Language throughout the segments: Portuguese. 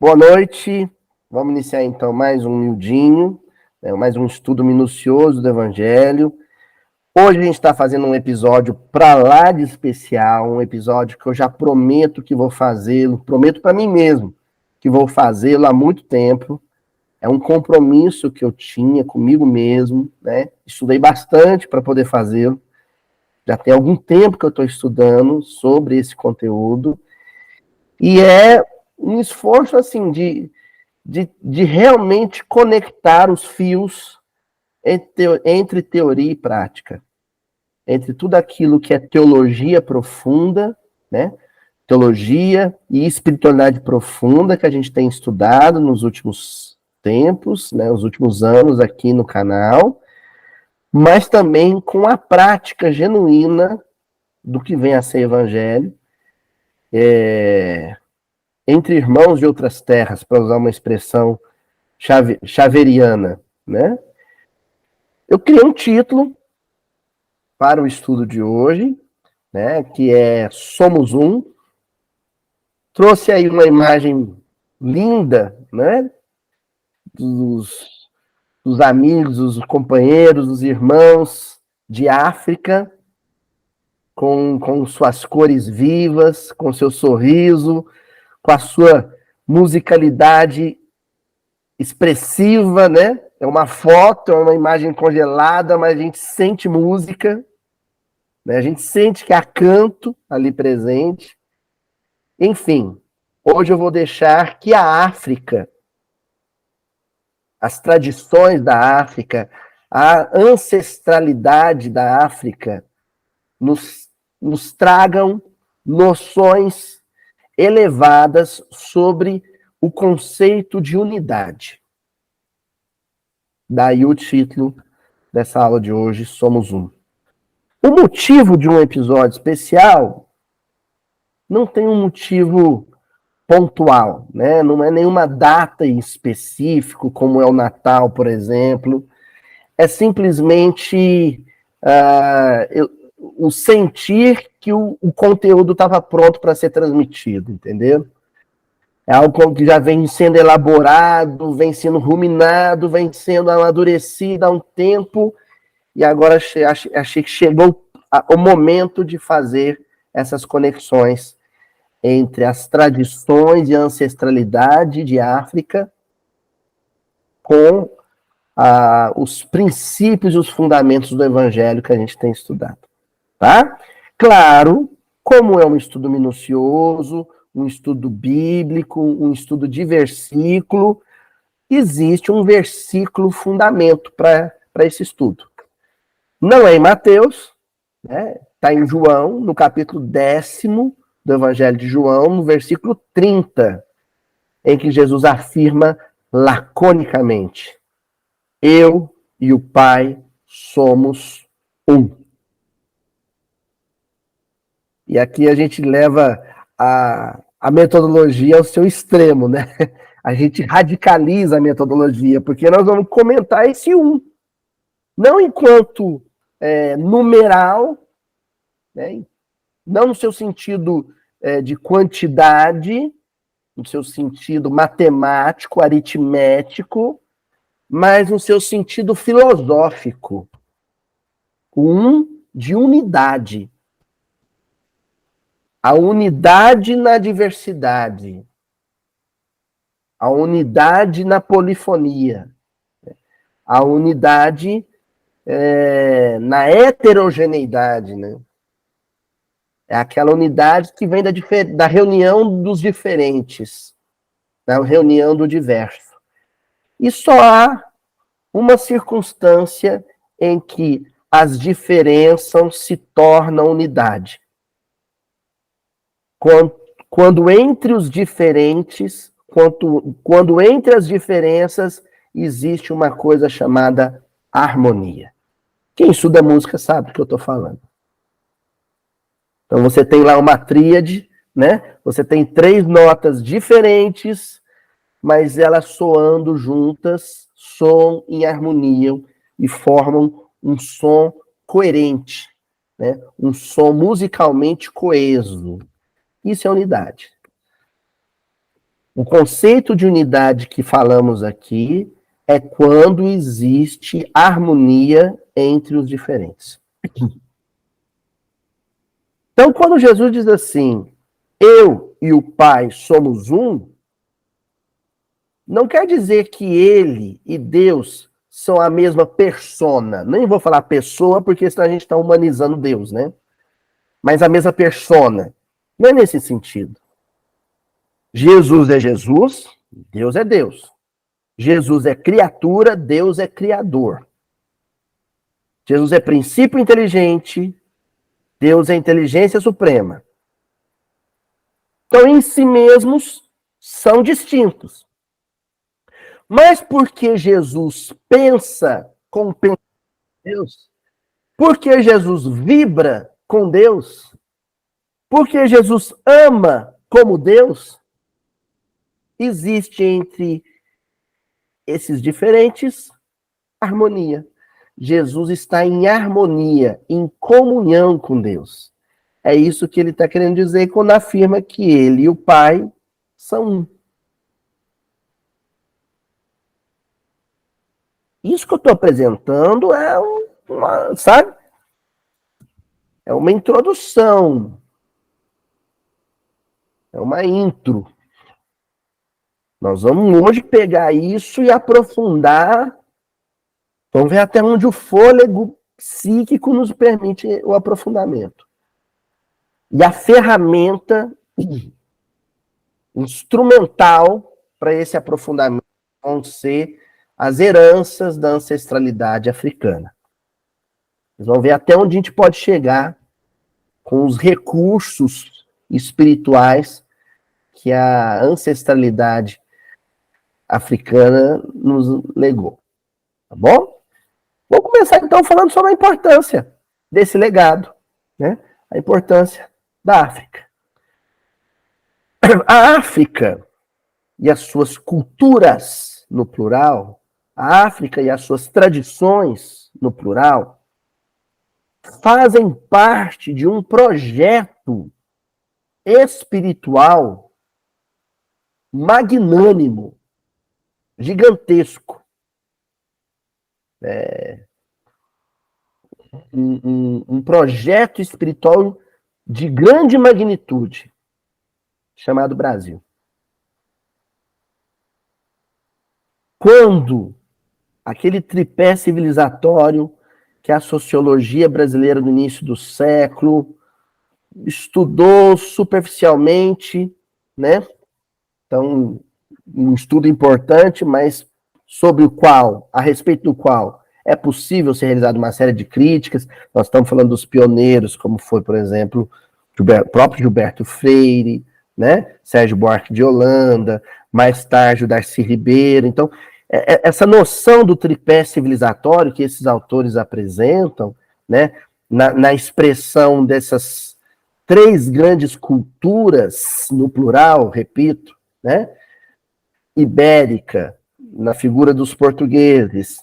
Boa noite, vamos iniciar então mais um miudinho, mais um estudo minucioso do Evangelho. Hoje a gente está fazendo um episódio para lá de especial, um episódio que eu já prometo que vou fazê-lo, prometo para mim mesmo que vou fazê-lo há muito tempo. É um compromisso que eu tinha comigo mesmo, né? Estudei bastante para poder fazê-lo. Já tem algum tempo que eu estou estudando sobre esse conteúdo. E é um esforço, assim, de realmente conectar os fios entre teoria e prática. Entre tudo aquilo que é teologia profunda, né? Teologia e espiritualidade profunda que a gente tem estudado nos últimos tempos, né? Os últimos anos aqui no canal, mas também com a prática genuína do que vem a ser evangelho, entre irmãos de outras terras, para usar uma expressão xaveriana, né? Eu criei um título para o estudo de hoje, né, que é Somos Um. Trouxe aí uma imagem linda, né, dos amigos, dos companheiros, dos irmãos de África, com suas cores vivas, com seu sorriso, com a sua musicalidade expressiva, né? É uma foto, é uma imagem congelada, mas a gente sente música, né? A gente sente que há canto ali presente. Enfim, hoje eu vou deixar que a África, as tradições da África, a ancestralidade da África nos tragam noções elevadas sobre o conceito de unidade. Daí o título dessa aula de hoje, Somos Um. O motivo de um episódio especial não tem um motivo pontual, né? Não é nenhuma data em específico, como é o Natal, por exemplo. É simplesmente o sentir que o conteúdo estava pronto para ser transmitido, entendeu? É algo que já vem sendo elaborado, vem sendo ruminado, vem sendo amadurecido há um tempo, e agora achei que chegou o momento de fazer essas conexões entre as tradições e a ancestralidade de África com os princípios e os fundamentos do Evangelho que a gente tem estudado. Tá? Claro, como é um estudo minucioso, um estudo bíblico, um estudo de versículo, existe um versículo fundamento para esse estudo. Não é em Mateus, né? Está em João, no capítulo 10º do Evangelho de João, no versículo 30, em que Jesus afirma laconicamente: eu e o Pai somos um. E aqui a gente leva a metodologia ao seu extremo, né? A gente radicaliza a metodologia, porque nós vamos comentar esse um. Não enquanto numeral, né? Não no seu sentido de quantidade, no seu sentido matemático, aritmético, mas no seu sentido filosófico. De unidade. A unidade na diversidade. A unidade na polifonia. A unidade na heterogeneidade, né? É aquela unidade que vem da reunião dos diferentes, da reunião do diverso. E só há uma circunstância em que as diferenças se tornam unidade. Quando entre os diferentes, quando entre as diferenças existe uma coisa chamada harmonia. Quem estuda música sabe do que eu estou falando. Então você tem lá uma tríade, né? Você tem 3 notas diferentes, mas elas soando juntas, soam em harmonia e formam um som coerente, né? Um som musicalmente coeso. Isso é unidade. O conceito de unidade que falamos aqui é quando existe harmonia entre os diferentes. Então, quando Jesus diz assim, eu e o Pai somos um, não quer dizer que ele e Deus são a mesma persona. Nem vou falar pessoa, porque senão a gente está humanizando Deus, né? Mas a mesma persona. Não é nesse sentido. Jesus é Jesus, Deus é Deus. Jesus é criatura, Deus é criador. Jesus é princípio inteligente, Deus é inteligência suprema. Então, em si mesmos, são distintos. Mas porque Jesus pensa com Deus, porque Jesus vibra com Deus, porque Jesus ama como Deus, existe entre esses diferentes harmonia. Jesus está em harmonia, em comunhão com Deus. É isso que ele está querendo dizer quando afirma que ele e o Pai são um. Isso que eu estou apresentando é uma, sabe? É uma introdução. É uma intro. Nós vamos hoje pegar isso e aprofundar. Vamos ver até onde o fôlego psíquico nos permite o aprofundamento. E a ferramenta instrumental para esse aprofundamento vão ser as heranças da ancestralidade africana. Vocês vão ver até onde a gente pode chegar com os recursos espirituais que a ancestralidade africana nos legou. Tá bom? Vou começar então falando sobre a importância desse legado, né? A importância da África. A África e as suas culturas, no plural, a África e as suas tradições, no plural, fazem parte de um projeto espiritual magnânimo, gigantesco. Um projeto espiritual de grande magnitude, chamado Brasil. Quando aquele tripé civilizatório que a sociologia brasileira no início do século estudou superficialmente, né? Então, um estudo importante, mas sobre o qual, a respeito do qual é possível ser realizada uma série de críticas. Nós estamos falando dos pioneiros, como foi, por exemplo, o próprio Gilberto Freire, né? Sérgio Buarque de Holanda, mais tarde o Darcy Ribeiro. Então, essa noção do tripé civilizatório que esses autores apresentam, né? Na expressão dessas três grandes culturas, no plural, repito, né? Ibérica, na figura dos portugueses,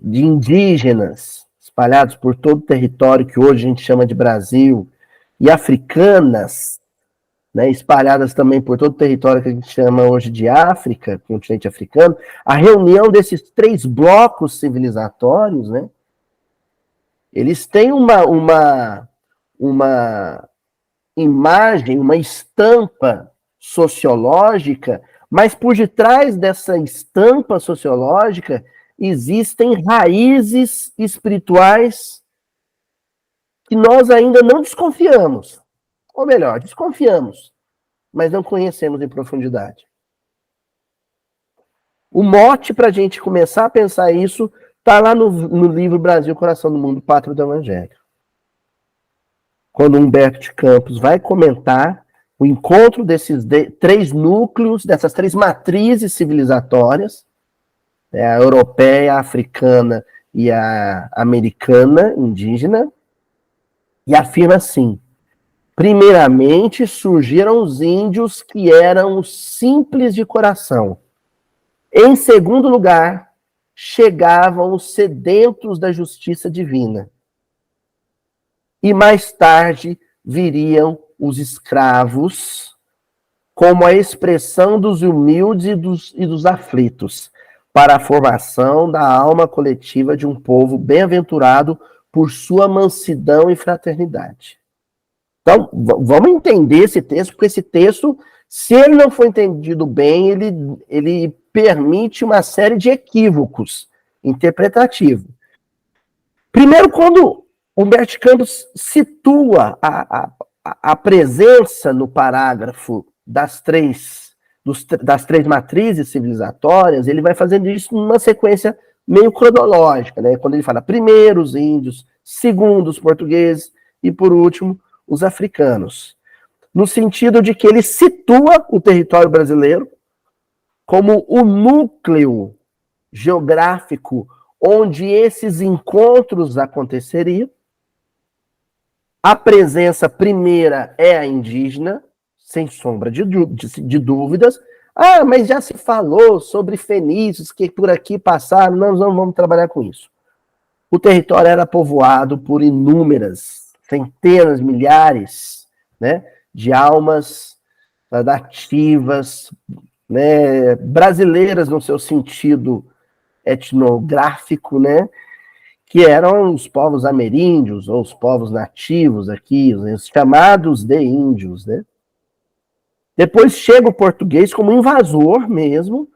de indígenas espalhados por todo o território que hoje a gente chama de Brasil, e africanas, né, espalhadas também por todo o território que a gente chama hoje de África, continente africano, a reunião desses três blocos civilizatórios, né, eles têm uma imagem, uma estampa sociológica, mas por detrás dessa estampa sociológica existem raízes espirituais que nós ainda não desconfiamos. Ou melhor, desconfiamos, mas não conhecemos em profundidade. O mote para a gente começar a pensar isso está lá no livro Brasil, Coração do Mundo, Pátria do Evangelho. Quando Humberto de Campos vai comentar o encontro desses três núcleos, dessas três matrizes civilizatórias, a europeia, a africana e a americana, indígena, e afirma assim: primeiramente surgiram os índios que eram simples de coração. Em segundo lugar, chegavam os sedentos da justiça divina. E mais tarde viriam os escravos como a expressão dos humildes e dos aflitos, para a formação da alma coletiva de um povo bem-aventurado por sua mansidão e fraternidade. Então, vamos entender esse texto, porque esse texto, se ele não for entendido bem, ele permite uma série de equívocos interpretativos. Primeiro, quando Humberto Campos situa a presença no parágrafo das três matrizes civilizatórias, ele vai fazendo isso numa sequência meio cronológica, né? Quando ele fala primeiro os índios, segundo os portugueses e, por último, os africanos. No sentido de que ele situa o território brasileiro como o núcleo geográfico onde esses encontros aconteceriam. A presença primeira é a indígena, sem sombra de dúvidas. Ah, mas já se falou sobre fenícios que por aqui passaram, nós não vamos trabalhar com isso. O território era povoado por inúmeras, centenas, milhares, né, de almas nativas, né, brasileiras no seu sentido etnográfico, né, que eram os povos ameríndios, ou os povos nativos aqui, os chamados de índios, né. Depois chega o português como invasor mesmo,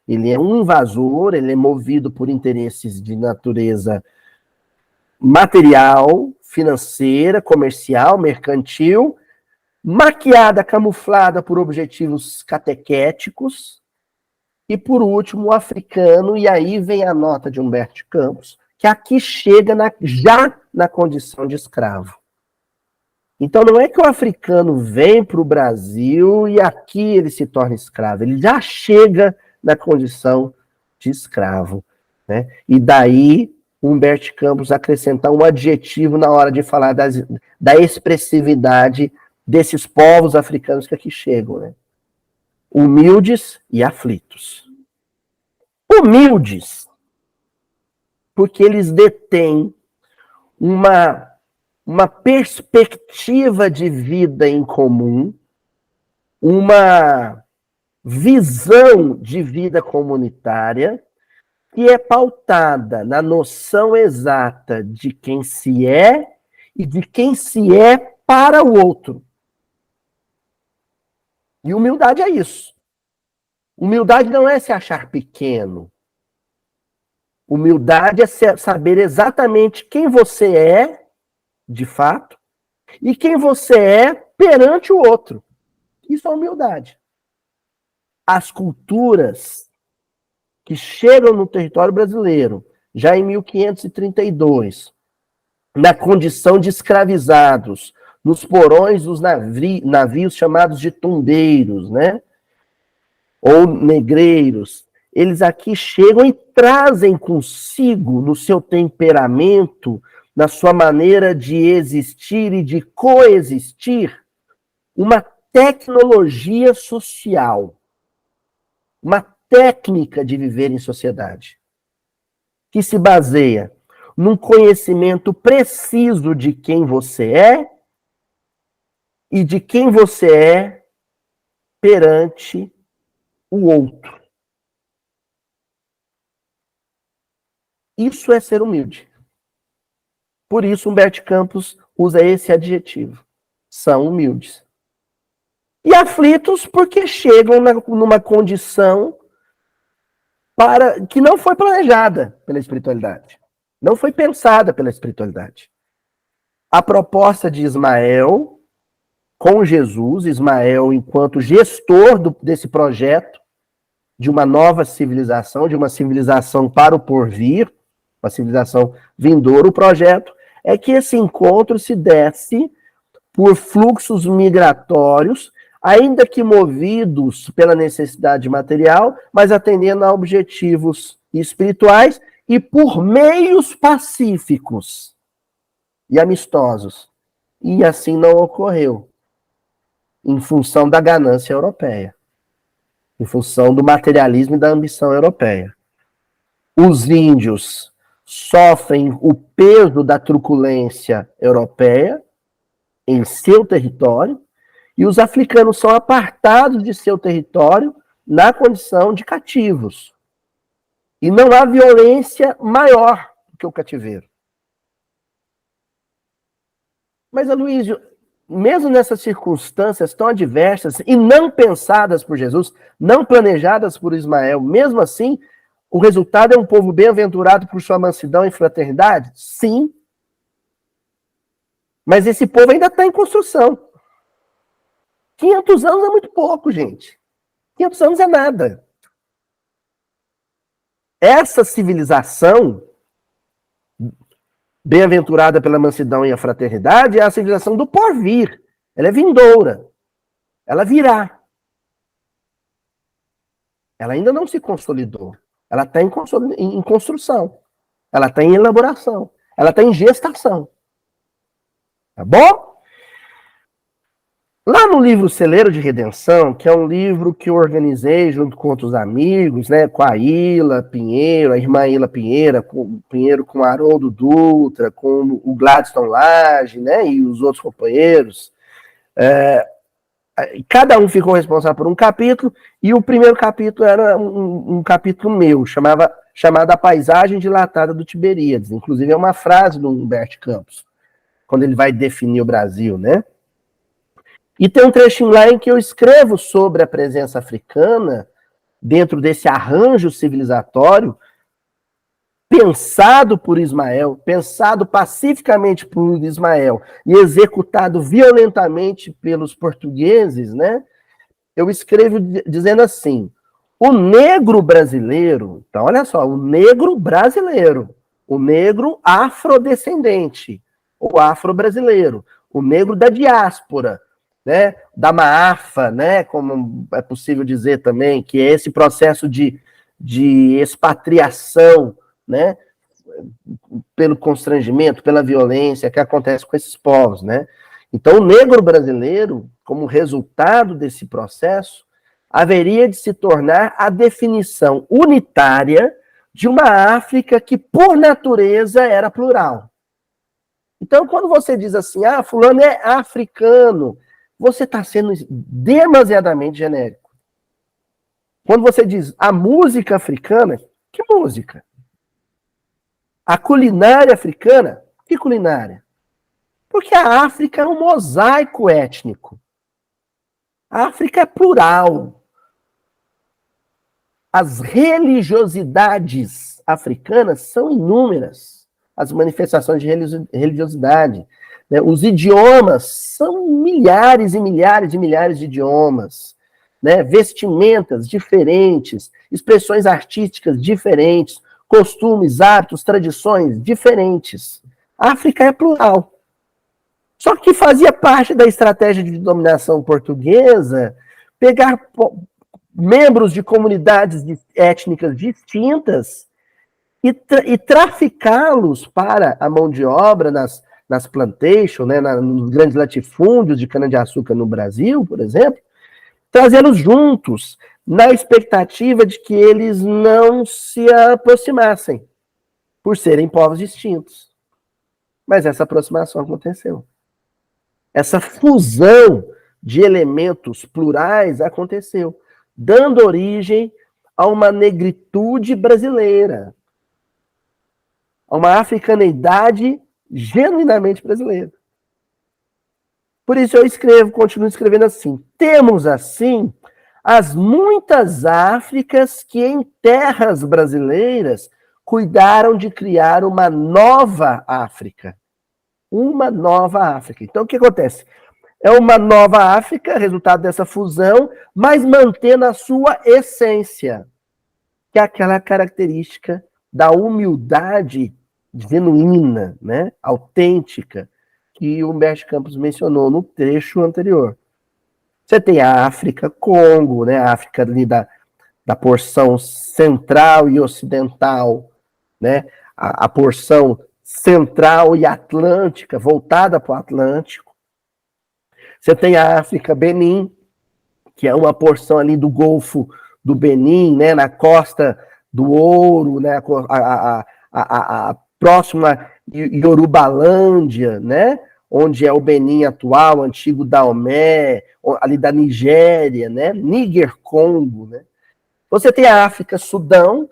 ele é um invasor, ele é movido por interesses de natureza material, financeira, comercial, mercantil, maquiada, camuflada por objetivos catequéticos, e por último o africano, e aí vem a nota de Humberto Campos, que aqui chega já na condição de escravo. Então não é que o africano vem para o Brasil e aqui ele se torna escravo, ele já chega na condição de escravo, né? E daí Humberto Campos acrescentar um adjetivo na hora de falar da expressividade desses povos africanos que aqui chegam, né? Humildes e aflitos. Humildes, porque eles detêm uma perspectiva de vida em comum, uma visão de vida comunitária que é pautada na noção exata de quem se é e de quem se é para o outro. E humildade é isso. Humildade não é se achar pequeno. Humildade é saber exatamente quem você é, de fato, e quem você é perante o outro. Isso é humildade. As culturas que chegam no território brasileiro, já em 1532, na condição de escravizados, nos porões dos navios chamados de tondeiros, né? Ou negreiros, eles aqui chegam e trazem consigo, no seu temperamento, na sua maneira de existir e de coexistir, uma tecnologia social, uma técnica de viver em sociedade, que se baseia num conhecimento preciso de quem você é e de quem você é perante o outro. Isso é ser humilde. Por isso, Humberto Campos usa esse adjetivo. São humildes. E aflitos porque chegam numa condição que não foi planejada pela espiritualidade. Não foi pensada pela espiritualidade. A proposta de Ismael com Jesus, Ismael enquanto gestor desse projeto de uma nova civilização, de uma civilização para o porvir, uma civilização vindoura, o projeto é que esse encontro se desse por fluxos migratórios, ainda que movidos pela necessidade material, mas atendendo a objetivos espirituais e por meios pacíficos e amistosos. E assim não ocorreu, em função da ganância europeia, em função do materialismo e da ambição europeia. Os índios sofrem o peso da truculência europeia em seu território, E os africanos são apartados de seu território na condição de cativos. E não há violência maior do que o cativeiro. Mas, Aloysio, mesmo nessas circunstâncias tão adversas e não pensadas por Jesus, não planejadas por Ismael, mesmo assim, o resultado é um povo bem-aventurado por sua mansidão e fraternidade? Sim. Mas esse povo ainda está em construção. 500 anos é muito pouco, gente. 500 anos é nada. Essa civilização, bem-aventurada pela mansidão e a fraternidade, é a civilização do porvir. Ela é vindoura. Ela virá. Ela ainda não se consolidou. Ela está em construção. Ela está em elaboração. Ela está em gestação. Tá bom? Lá no livro Celeiro de Redenção, que é um livro que eu organizei junto com outros amigos, né, com a Ila Pinheiro, a irmã Ila Pinheiro com o Haroldo Dutra, com o Gladstone Lage, né, e os outros companheiros. Cada um ficou responsável por um capítulo, e o primeiro capítulo era um capítulo meu, chamado A Paisagem Dilatada do Tiberíades. Inclusive é uma frase do Humberto Campos, quando ele vai definir o Brasil, né? E tem um trechinho lá em que eu escrevo sobre a presença africana dentro desse arranjo civilizatório pensado por Ismael, pensado pacificamente por Ismael e executado violentamente pelos portugueses, né? Eu escrevo dizendo assim: o negro brasileiro, então olha só, o negro brasileiro, o negro afrodescendente, o afro-brasileiro, o negro da diáspora, né, da Maafa, né, como é possível dizer também, que é esse processo de expatriação, né, pelo constrangimento, pela violência que acontece com esses povos, né. Então, o negro brasileiro, como resultado desse processo, haveria de se tornar a definição unitária de uma África que, por natureza, era plural. Então, quando você diz assim, fulano é africano, você está sendo demasiadamente genérico. Quando você diz a música africana, que música? A culinária africana, que culinária? Porque a África é um mosaico étnico. A África é plural. As religiosidades africanas são inúmeras. As manifestações de religiosidade. Né? Os idiomas são milhares e milhares e milhares de idiomas. Né? Vestimentas diferentes, expressões artísticas diferentes, costumes, hábitos, tradições diferentes. A África é plural. Só que fazia parte da estratégia de dominação portuguesa pegar membros de comunidades étnicas distintas e traficá-los para a mão de obra nas plantations, né, nos grandes latifúndios de cana-de-açúcar no Brasil, por exemplo, trazê-los juntos, na expectativa de que eles não se aproximassem, por serem povos distintos. Mas essa aproximação aconteceu. Essa fusão de elementos plurais aconteceu, dando origem a uma negritude brasileira, a uma africaneidade genuinamente brasileira. Por isso eu continuo escrevendo assim: temos assim as muitas Áfricas que em terras brasileiras cuidaram de criar uma nova África. Uma nova África. Então o que acontece? É uma nova África, resultado dessa fusão, mas mantendo a sua essência, que é aquela característica da humildade genuína, né, autêntica, que o Humberto Campos mencionou no trecho anterior. Você tem a África Congo, né, a África ali da porção central e ocidental, né, a porção central e atlântica, voltada para o Atlântico. Você tem a África Benin, que é uma porção ali do Golfo do Benin, né, na costa do Ouro, né, a próxima Yorubalândia, né, onde é o Benin atual, antigo Daomé, ali da Nigéria, né? Níger-Congo, né? Você tem a África Sudão,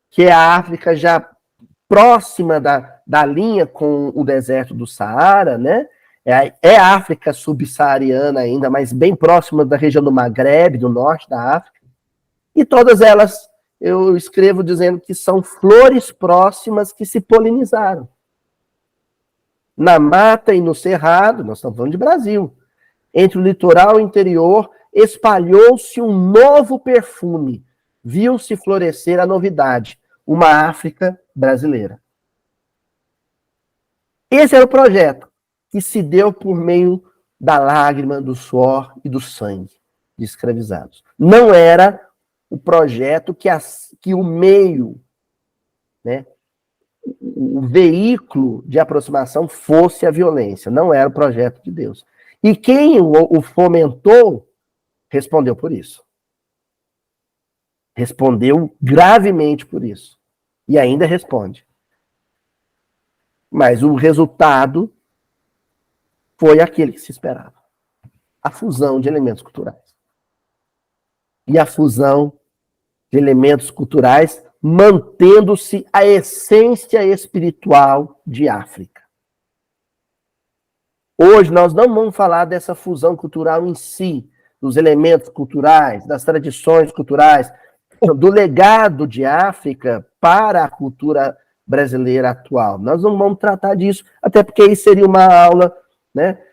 que é a África já próxima da linha com o deserto do Saara, né? É a África subsaariana ainda, mas bem próxima da região do Maghreb, do norte da África. E todas elas, eu escrevo dizendo que são flores próximas que se polinizaram. Na mata e no cerrado, nós estamos falando de Brasil, entre o litoral e o interior, espalhou-se um novo perfume. Viu-se florescer a novidade, uma África brasileira. Esse era o projeto que se deu por meio da lágrima, do suor e do sangue de escravizados. Não era o projeto que o meio, né, o veículo de aproximação fosse a violência. Não era o projeto de Deus. E quem o fomentou, respondeu por isso. Respondeu gravemente por isso. E ainda responde. Mas o resultado foi aquele que se esperava. A fusão de elementos culturais. E a fusão de elementos culturais mantendo-se a essência espiritual de África. Hoje nós não vamos falar dessa fusão cultural em si, dos elementos culturais, das tradições culturais, do legado de África para a cultura brasileira atual. Nós não vamos tratar disso, até porque isso seria uma aula, né,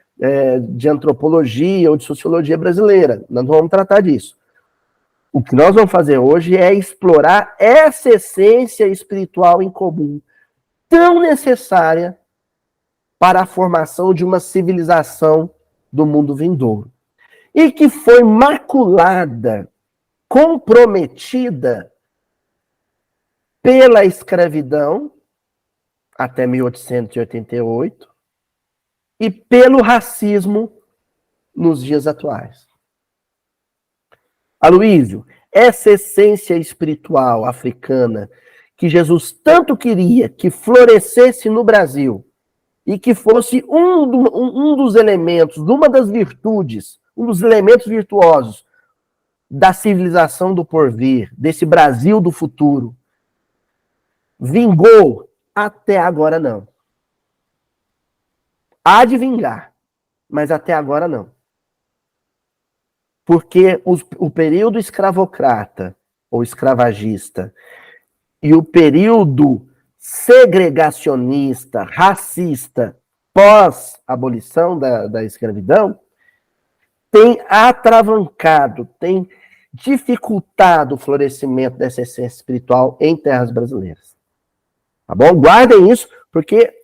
de antropologia ou de sociologia brasileira. Nós não vamos tratar disso. O que nós vamos fazer hoje é explorar essa essência espiritual em comum, tão necessária para a formação de uma civilização do mundo vindouro. E que foi maculada, comprometida pela escravidão, até 1888, e pelo racismo nos dias atuais. Aloísio, essa essência espiritual africana que Jesus tanto queria que florescesse no Brasil e que fosse um dos elementos, uma das virtudes, um dos elementos virtuosos da civilização do porvir, desse Brasil do futuro, vingou? Até agora não. Há de vingar, mas até agora não. Porque o período escravocrata ou escravagista e o período segregacionista, racista, pós-abolição da escravidão, tem atravancado, tem dificultado o florescimento dessa essência espiritual em terras brasileiras. Tá bom? Guardem isso, porque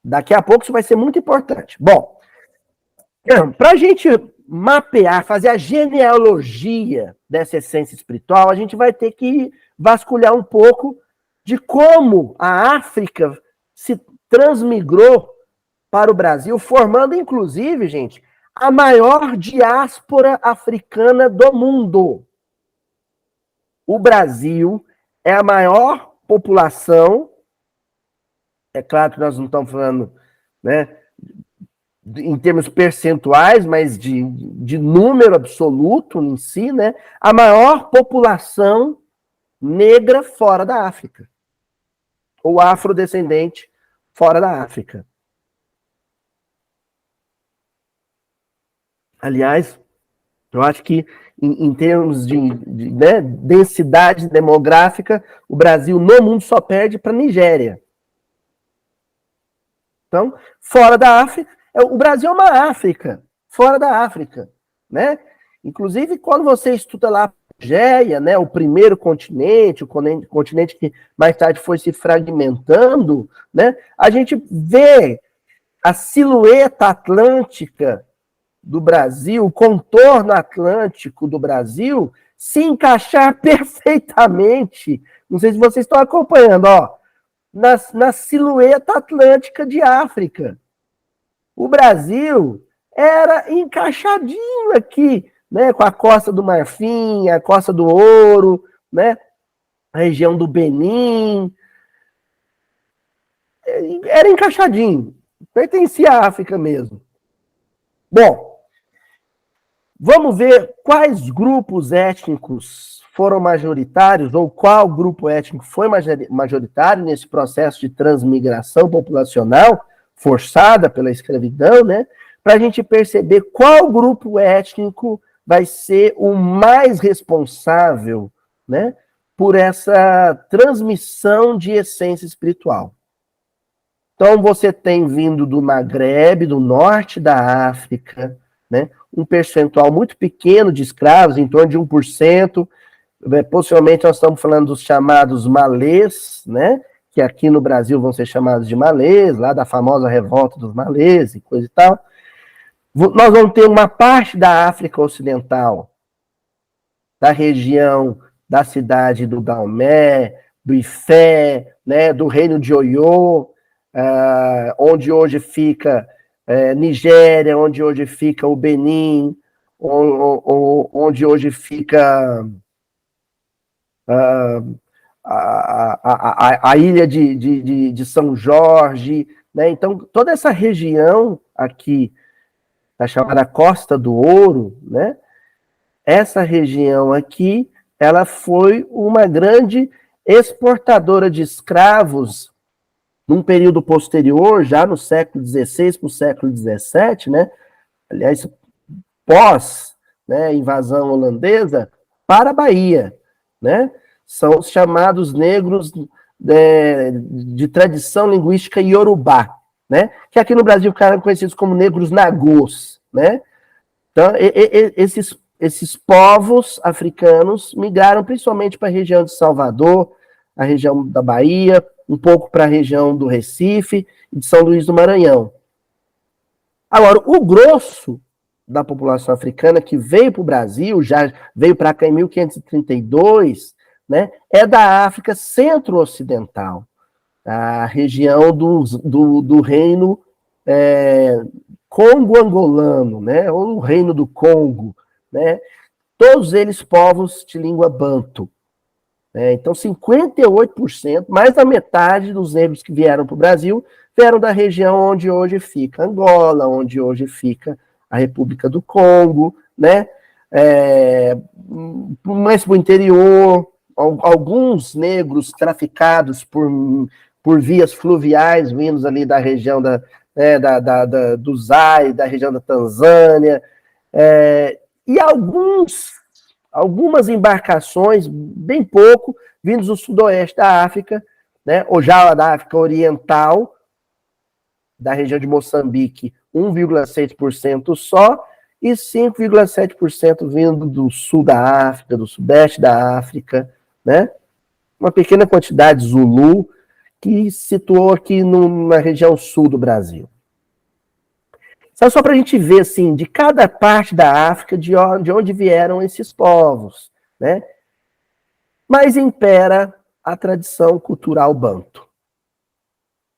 daqui a pouco isso vai ser muito importante. Bom, para a gente mapear, fazer a genealogia dessa essência espiritual, a gente vai ter que vasculhar um pouco de como a África se transmigrou para o Brasil, formando, inclusive, gente, a maior diáspora africana do mundo. O Brasil é a maior população, é claro que nós não estamos falando, né, em termos percentuais, mas de número absoluto em si, né, a maior população negra fora da África, ou afrodescendente fora da África. Aliás, eu acho que em termos de né, densidade demográfica, o Brasil no mundo só perde para a Nigéria. Então, fora da África, o Brasil é uma África, fora da África, né? Inclusive, quando você estuda lá a Pangeia, né, o primeiro continente, o continente que mais tarde foi se fragmentando, né, a gente vê a silhueta atlântica do Brasil, o contorno atlântico do Brasil, se encaixar perfeitamente, não sei se vocês estão acompanhando, ó, na silhueta atlântica de África. O Brasil era encaixadinho aqui, né, com a Costa do Marfim, a Costa do Ouro, né, a região do Benin. Era encaixadinho. pertencia à África mesmo. Bom, vamos ver quais grupos étnicos foram majoritários, ou qual grupo étnico foi majoritário nesse processo de transmigração populacional forçada pela escravidão, né? Para a gente perceber qual grupo étnico vai ser o mais responsável, né, por essa transmissão de essência espiritual. Então, você tem vindo do Maghreb, do norte da África, né, um percentual muito pequeno de escravos, em torno de 1%, possivelmente nós estamos falando dos chamados malês, né, que aqui no Brasil vão ser chamados de malês, lá da famosa revolta dos malês e coisa e tal. Nós vamos ter uma parte da África Ocidental, da região da cidade do Daomé, do Ifé, né, do reino de Oiô, onde hoje fica Nigéria, onde hoje fica o Benin, onde hoje fica a ilha de São Jorge, né? Então, toda essa região aqui, a chamada Costa do Ouro, né? Essa região aqui, ela foi uma grande exportadora de escravos num período posterior, já no século XVI para o século XVII, né? Aliás, pós, né, invasão holandesa, para a Bahia, né? São os chamados negros de tradição linguística iorubá, né? Que aqui no Brasil ficaram conhecidos como negros nagôs, né? Então, esses povos africanos migraram principalmente para a região de Salvador, a região da Bahia, um pouco para a região do Recife e de São Luís do Maranhão. Agora, o grosso da população africana que veio para o Brasil, já veio para cá em 1532, né, é da África centro-ocidental, a região do reino Congo-angolano, né, ou o reino do Congo, né, todos eles povos de língua banto. Então, 58%, mais da metade dos negros que vieram para o Brasil, vieram da região onde hoje fica Angola, onde hoje fica a República do Congo, né? Mais para o interior, alguns negros traficados por vias fluviais, vindos ali da região do Zaire, da região da Tanzânia, e algumas embarcações, bem pouco, vindos do sudoeste da África, né, ou já da África Oriental, da região de Moçambique, 1,6% só, e 5,7% vindo do sul da África, do sudeste da África, né? Uma pequena quantidade Zulu, que se situou aqui na região sul do Brasil. Só para a gente ver, assim, de cada parte da África, de onde vieram esses povos, né? Mas impera a tradição cultural banto.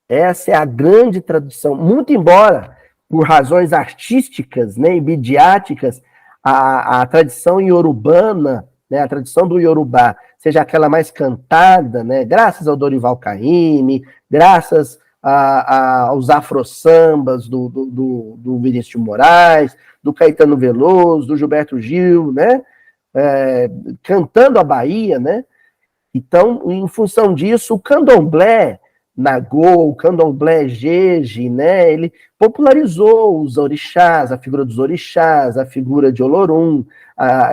Essa é a grande tradição, muito embora, por razões artísticas, né, e midiáticas, a tradição iorubana, né, a tradição do Iorubá, seja aquela mais cantada, né, graças ao Dorival Caymmi, graças aos afro-sambas do Vinícius de Moraes, do Caetano Veloso, do Gilberto Gil, né, cantando a Bahia, né. Então, em função disso, o candomblé Nagô, o candomblé Jeje, né, ele popularizou os orixás, a figura dos orixás, a figura de Olorum, a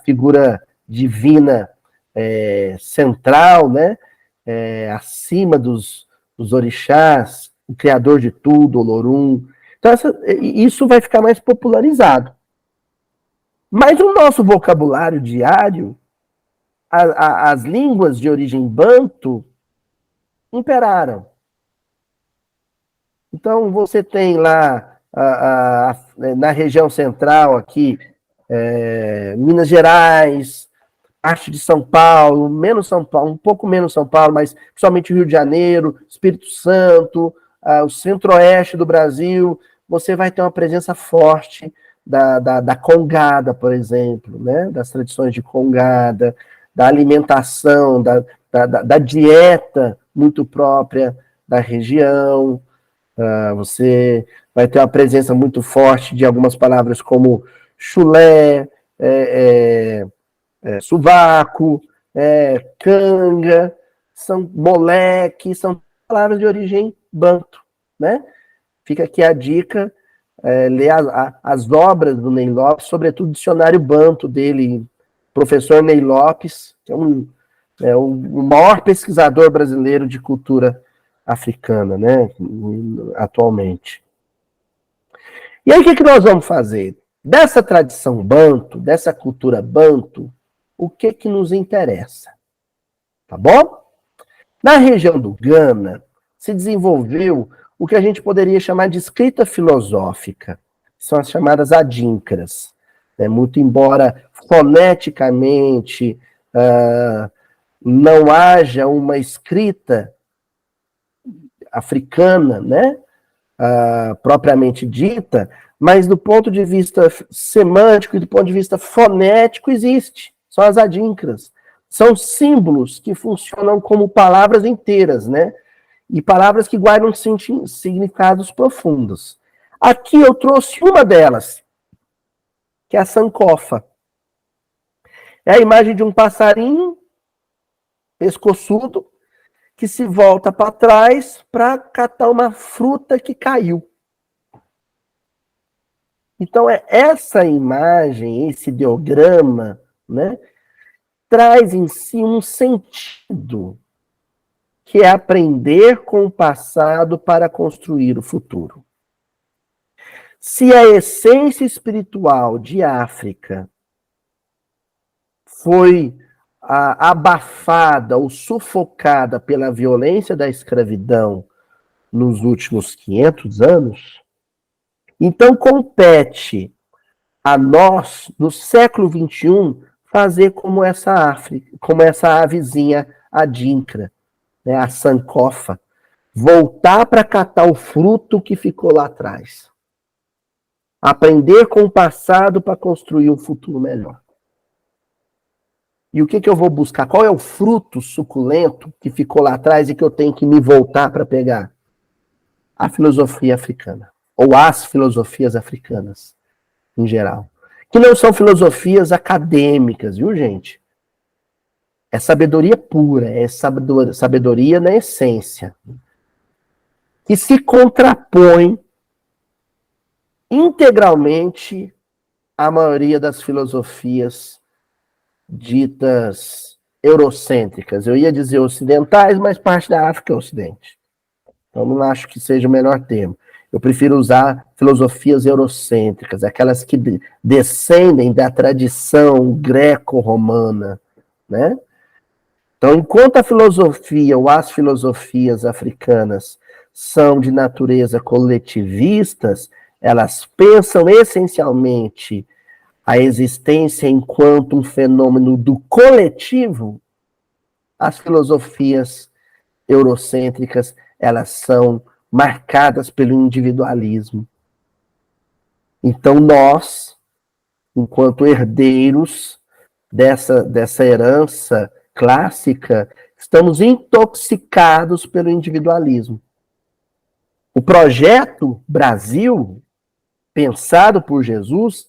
figura divina central, né, acima dos orixás, o criador de tudo, Olorum. Então, isso vai ficar mais popularizado. Mas o nosso vocabulário diário, as línguas de origem banto imperaram. Então, você tem lá, na região central aqui, Minas Gerais, parte de São Paulo, menos São Paulo, um pouco menos São Paulo, mas principalmente Rio de Janeiro, Espírito Santo, o centro-oeste do Brasil, você vai ter uma presença forte da congada, por exemplo, né? Das tradições de congada, da alimentação, da dieta muito própria da região. Você vai ter uma presença muito forte de algumas palavras como chulé, sovaco, canga, são moleque, são palavras de origem banto, né? Fica aqui a dica, ler as obras do Ney Lopes, sobretudo o dicionário banto dele, professor Ney Lopes, que é o maior pesquisador brasileiro de cultura africana, né, atualmente. E aí, o que nós vamos fazer? Dessa tradição banto, dessa cultura banto, o que nos interessa? Tá bom? Na região do Ghana, se desenvolveu o que a gente poderia chamar de escrita filosófica, são as chamadas adinkras. Muito embora foneticamente não haja uma escrita africana, né, propriamente dita, mas do ponto de vista semântico e do ponto de vista fonético existe. São as adinkras. São símbolos que funcionam como palavras inteiras, né? E palavras que guardam significados profundos. Aqui eu trouxe uma delas, que é a sankofa. É a imagem de um passarinho pescoçudo que se volta para trás para catar uma fruta que caiu. Então, essa imagem, esse ideograma, né, traz em si um sentido, que é aprender com o passado para construir o futuro. Se a essência espiritual de África foi abafada ou sufocada pela violência da escravidão nos últimos 500 anos, então compete a nós, no século XXI, fazer como essa África, como essa avezinha adinkra, né, a sankofa, voltar para catar o fruto que ficou lá atrás. Aprender com o passado para construir um futuro melhor. E o que eu vou buscar? Qual é o fruto suculento que ficou lá atrás e que eu tenho que me voltar para pegar? A filosofia africana. Ou as filosofias africanas, em geral. Que não são filosofias acadêmicas, viu, gente? É sabedoria pura, é sabedoria na essência. Que se contrapõe integralmente à maioria das filosofias ditas eurocêntricas. Eu ia dizer ocidentais, mas parte da África é ocidente. Então não acho que seja o melhor termo. Eu prefiro usar filosofias eurocêntricas, aquelas que descendem da tradição greco-romana, né? Então, enquanto a filosofia ou as filosofias africanas são de natureza coletivistas, elas pensam essencialmente a existência enquanto um fenômeno do coletivo. As filosofias eurocêntricas, elas são marcadas pelo individualismo. Então nós, enquanto herdeiros dessa herança clássica, estamos intoxicados pelo individualismo. O projeto Brasil, pensado por Jesus,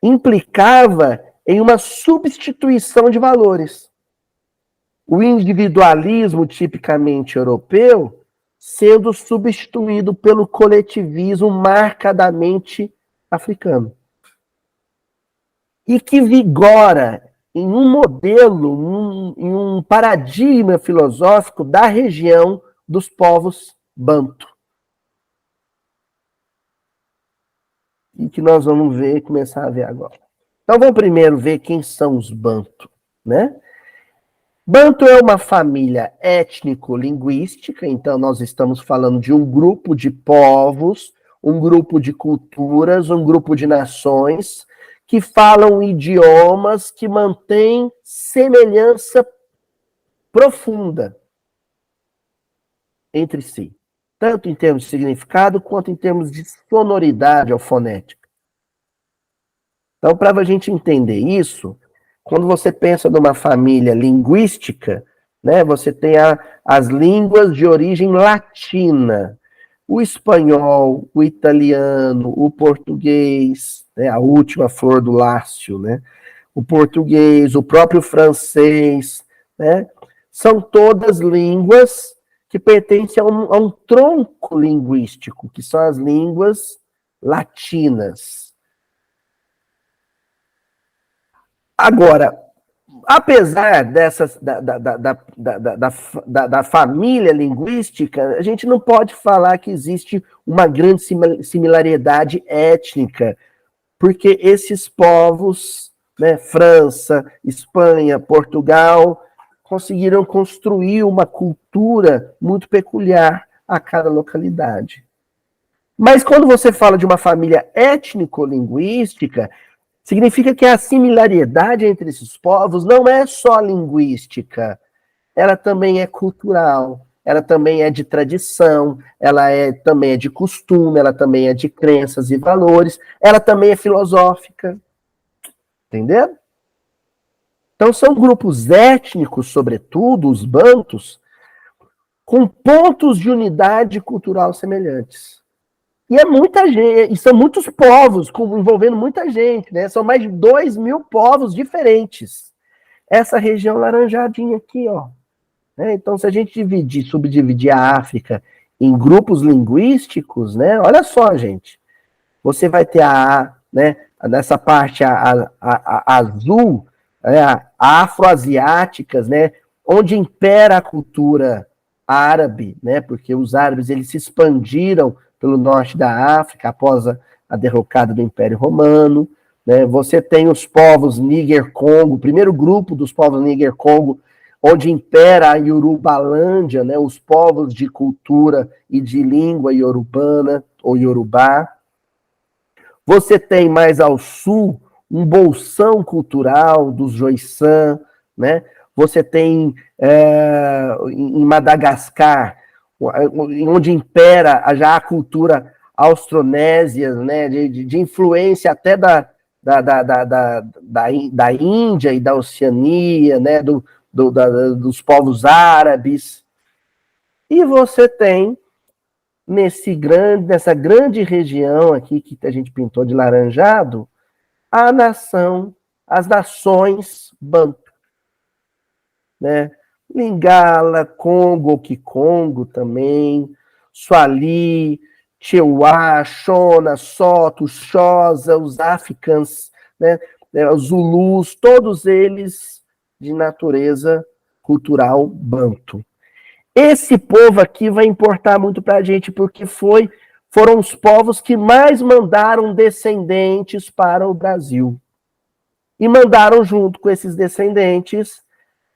implicava em uma substituição de valores. O individualismo tipicamente europeu sendo substituído pelo coletivismo marcadamente africano. E que vigora em um modelo, em um paradigma filosófico da região dos povos banto. E que nós vamos começar a ver agora. Então vamos primeiro ver quem são os banto, né? Banto é uma família étnico-linguística, então nós estamos falando de um grupo de povos, um grupo de culturas, um grupo de nações que falam idiomas que mantêm semelhança profunda entre si, tanto em termos de significado quanto em termos de sonoridade ou fonética. Então, para a gente entender isso, quando você pensa numa família linguística, né? Você tem as línguas de origem latina, o espanhol, o italiano, o português, né? A última flor do Lácio, né? O português, o próprio francês, né? São todas línguas que pertencem a um tronco linguístico, que são as línguas latinas. Agora, apesar dessas da família linguística, a gente não pode falar que existe uma grande similaridade étnica, porque esses povos, né, França, Espanha, Portugal, conseguiram construir uma cultura muito peculiar a cada localidade. Mas quando você fala de uma família étnico-linguística, significa que a similaridade entre esses povos não é só linguística, ela também é cultural, ela também é de tradição, também é de costume, ela também é de crenças e valores, ela também é filosófica. Entendeu? Então são grupos étnicos, sobretudo os bantus, com pontos de unidade cultural semelhantes. E é muita gente, e são muitos povos, envolvendo muita gente, né? São mais de 2.000 povos diferentes. Essa região laranjadinha aqui, ó. Né? Então, se a gente subdividir a África em grupos linguísticos, né? Olha só, gente. Você vai ter né? Nessa parte azul, né? Afroasiáticas, né? Onde impera a cultura árabe, né? Porque os árabes eles se expandiram pelo norte da África após a derrocada do Império Romano, né? Você tem os povos Níger-Congo, o primeiro grupo dos povos Níger-Congo, onde impera a Yorubalândia, né? Os povos de cultura e de língua iorubana ou iorubá. Você tem mais ao sul um bolsão cultural dos Joissan, né? Você tem em Madagascar, onde impera já a cultura austronésia, né? De influência até da Índia e da Oceania, né? Dos povos árabes. E você tem nessa grande região aqui que a gente pintou de laranjado, as nações bantu, né? Lingala, Congo, Kikongo também, Swali, Cheuá, Shona, Soto, Xhosa, os Africans, né? Os Zulus, todos eles de natureza cultural bantu. Esse povo aqui vai importar muito para a gente, porque foram os povos que mais mandaram descendentes para o Brasil. E mandaram junto com esses descendentes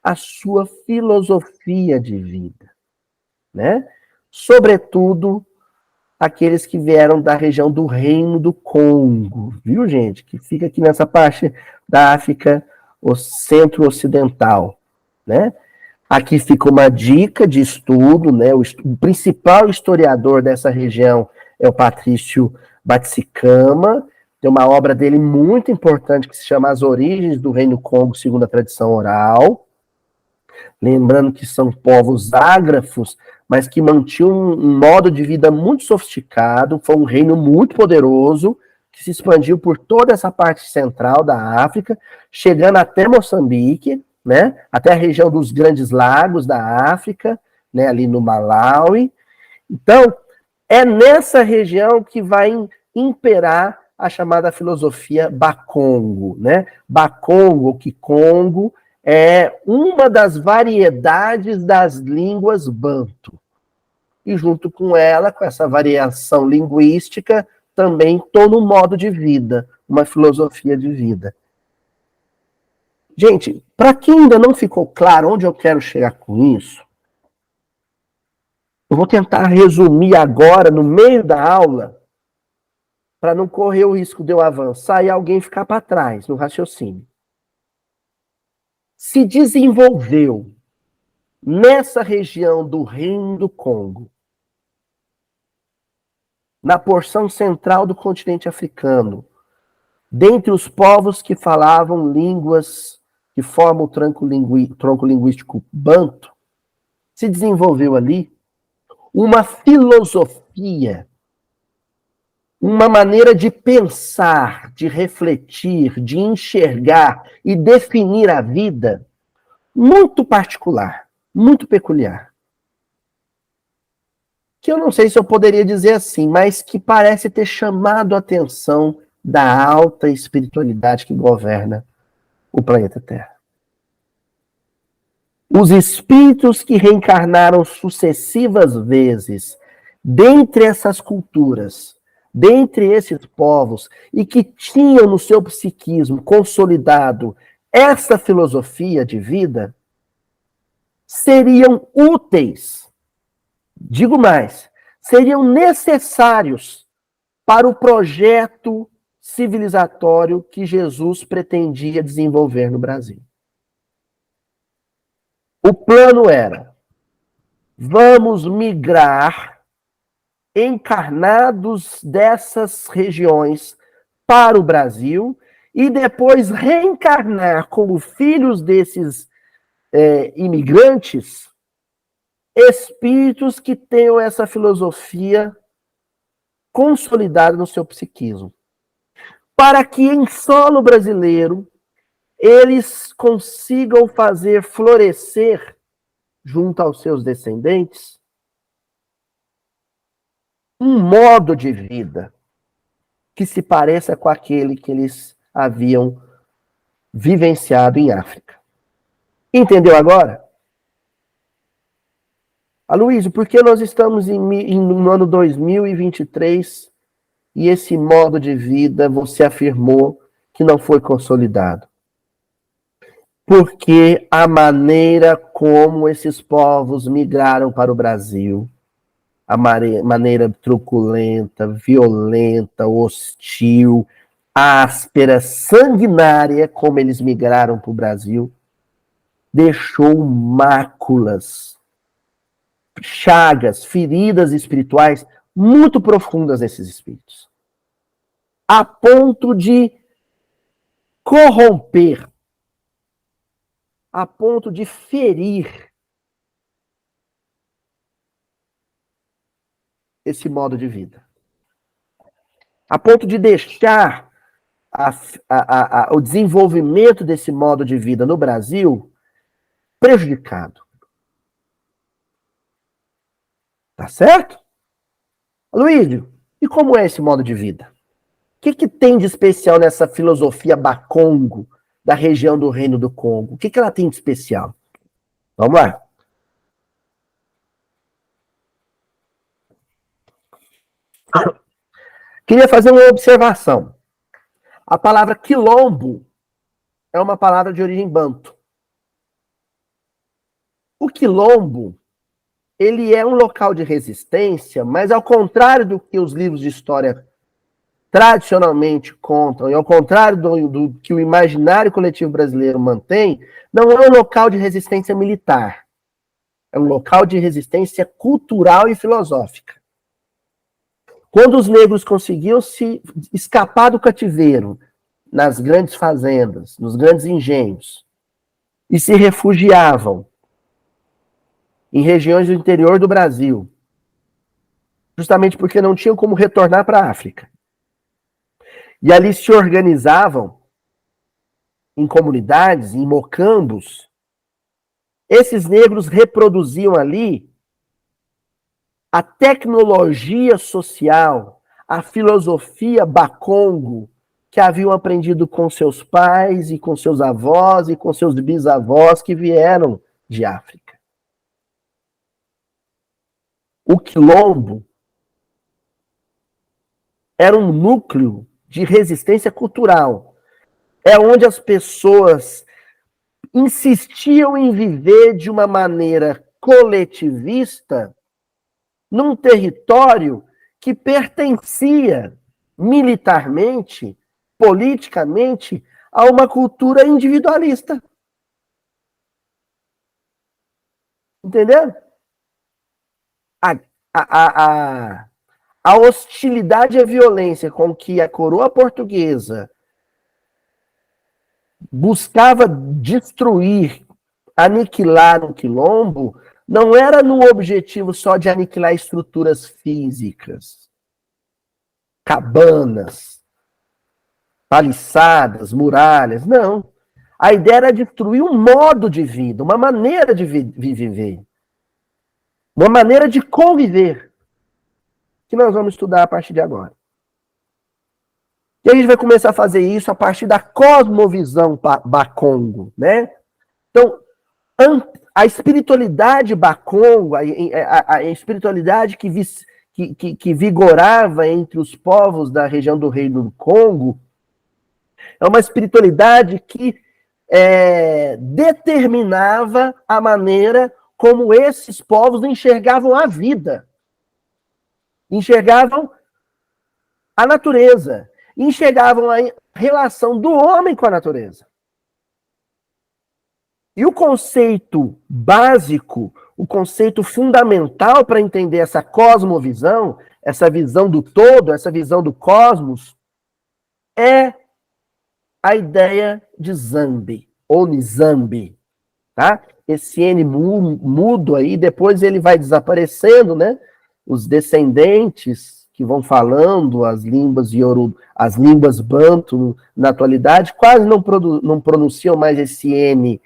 a sua filosofia de vida, né? Sobretudo aqueles que vieram da região do Reino do Congo, viu, gente? Que fica aqui nessa parte da África centro-ocidental, né? Aqui fica uma dica de estudo, né? O principal historiador dessa região é o Patrício Batsikama. Tem uma obra dele muito importante que se chama As Origens do Reino Congo, segundo a tradição oral. Lembrando que são povos ágrafos, mas que mantinham um modo de vida muito sofisticado. Foi um reino muito poderoso, que se expandiu por toda essa parte central da África, chegando até Moçambique, né? Até a região dos Grandes Lagos da África, né? Ali no Malawi. Então, é nessa região que vai imperar a chamada filosofia Bakongo, né? Bakongo ou Kikongo é uma das variedades das línguas bantu. E junto com ela, com essa variação linguística, também todo um modo de vida, uma filosofia de vida. Gente, para quem ainda não ficou claro onde eu quero chegar com isso, eu vou tentar resumir agora, no meio da aula, para não correr o risco de eu avançar e alguém ficar para trás no raciocínio. Se desenvolveu nessa região do Reino do Congo, na porção central do continente africano, dentre os povos que falavam línguas que formam o tronco linguístico bantu, se desenvolveu ali uma filosofia, uma maneira de pensar, de refletir, de enxergar e definir a vida muito particular, muito peculiar. Que eu não sei se eu poderia dizer assim, mas que parece ter chamado a atenção da alta espiritualidade que governa o planeta Terra. Os espíritos que reencarnaram sucessivas vezes dentre essas culturas, dentre esses povos, e que tinham no seu psiquismo consolidado essa filosofia de vida, seriam úteis, digo mais, seriam necessários para o projeto civilizatório que Jesus pretendia desenvolver no Brasil. O plano era: vamos migrar encarnados dessas regiões para o Brasil e depois reencarnar como filhos desses imigrantes, espíritos que tenham essa filosofia consolidada no seu psiquismo, para que em solo brasileiro eles consigam fazer florescer, junto aos seus descendentes, um modo de vida que se pareça com aquele que eles haviam vivenciado em África. Entendeu agora? Aloysio, por que nós estamos no ano 2023 e esse modo de vida você afirmou que não foi consolidado? Porque a maneira como esses povos migraram para o Brasil, a maneira truculenta, violenta, hostil, áspera, sanguinária, como eles migraram para o Brasil, deixou máculas, chagas, feridas espirituais muito profundas nesses espíritos, a ponto de corromper, a ponto de ferir esse modo de vida, a ponto de deixar o desenvolvimento desse modo de vida no Brasil prejudicado. Tá certo? Aloysio, e como é esse modo de vida? O que tem de especial nessa filosofia Bakongo, da região do Reino do Congo? O que ela tem de especial? Vamos lá. Queria fazer uma observação. A palavra quilombo é uma palavra de origem banto. O quilombo, ele é um local de resistência, mas ao contrário do que os livros de história tradicionalmente contam, e ao contrário do que o imaginário coletivo brasileiro mantém, não é um local de resistência militar. É um local de resistência cultural e filosófica. Quando os negros conseguiam se escapar do cativeiro, nas grandes fazendas, nos grandes engenhos, e se refugiavam em regiões do interior do Brasil, justamente porque não tinham como retornar para a África. E ali se organizavam em comunidades, em mocambos. Esses negros reproduziam ali a tecnologia social, a filosofia Bakongo, que haviam aprendido com seus pais e com seus avós e com seus bisavós que vieram de África. O quilombo era um núcleo de resistência cultural. É onde as pessoas insistiam em viver de uma maneira coletivista num território que pertencia militarmente, politicamente, a uma cultura individualista. Entendeu? A hostilidade e a violência com que a coroa portuguesa buscava destruir, aniquilar um quilombo, não era no objetivo só de aniquilar estruturas físicas, cabanas, paliçadas, muralhas, não. A ideia era destruir um modo de vida, uma maneira de viver, uma maneira de conviver, que nós vamos estudar a partir de agora. E a gente vai começar a fazer isso a partir da cosmovisão Bakongo, né? Então, a espiritualidade Bakongo, a espiritualidade que vigorava entre os povos da região do Reino do Congo, é uma espiritualidade que determinava a maneira como esses povos enxergavam a vida, enxergavam a natureza, enxergavam a relação do homem com a natureza. E o conceito básico, o conceito fundamental para entender essa cosmovisão, essa visão do todo, essa visão do cosmos, é a ideia de Zambi, ou Nizambi, tá? Esse N mudo aí, depois ele vai desaparecendo, né? Os descendentes que vão falando as línguas Yoruba, as línguas Banto, na atualidade, quase não pronunciam mais esse N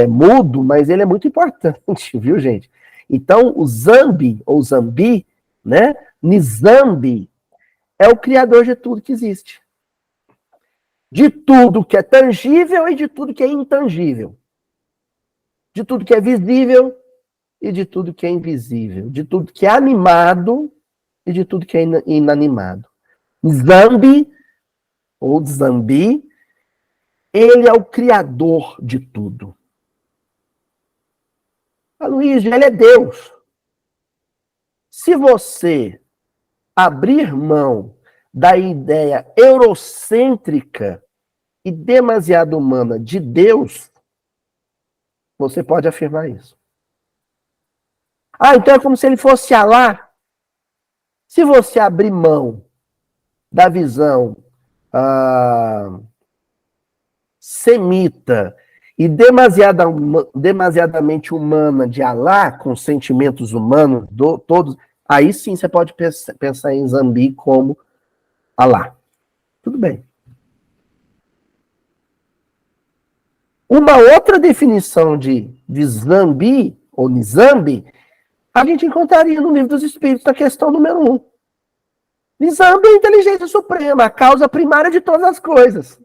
mudo, mas ele é muito importante, viu, gente? Então, o Zambi, ou Zambi, né? Nizambi, é o criador de tudo que existe. De tudo que é tangível e de tudo que é intangível. De tudo que é visível e de tudo que é invisível. De tudo que é animado e de tudo que é inanimado. Zambi, ou Zambi, ele é o criador de tudo. Aloysio, ele é Deus. Se você abrir mão da ideia eurocêntrica e demasiado humana de Deus, você pode afirmar isso. Ah, então é como se ele fosse Alá. Se você abrir mão da visão semita e demasiadamente humana de Alá, com sentimentos humanos, todos, aí sim você pode pensar em Zambi como Alá. Tudo bem. Uma outra definição de Zambi, ou Nizambi, a gente encontraria no Livro dos Espíritos, na questão número 1. Nizambi é a inteligência suprema, a causa primária de todas as coisas.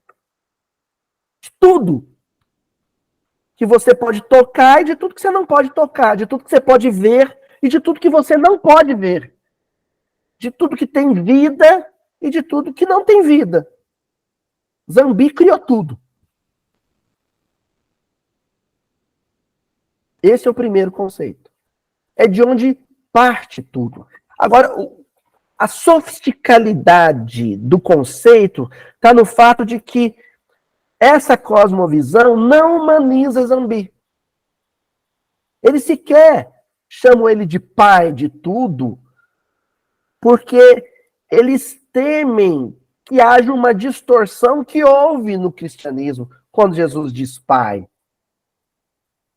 De tudo que você pode tocar e de tudo que você não pode tocar, de tudo que você pode ver e de tudo que você não pode ver. De tudo que tem vida e de tudo que não tem vida. Zambi criou tudo. Esse é o primeiro conceito. É de onde parte tudo. Agora, a sofisticalidade do conceito está no fato de que essa cosmovisão não humaniza Zambi. Eles sequer chamam ele de pai de tudo, porque eles temem que haja uma distorção que houve no cristianismo quando Jesus diz pai.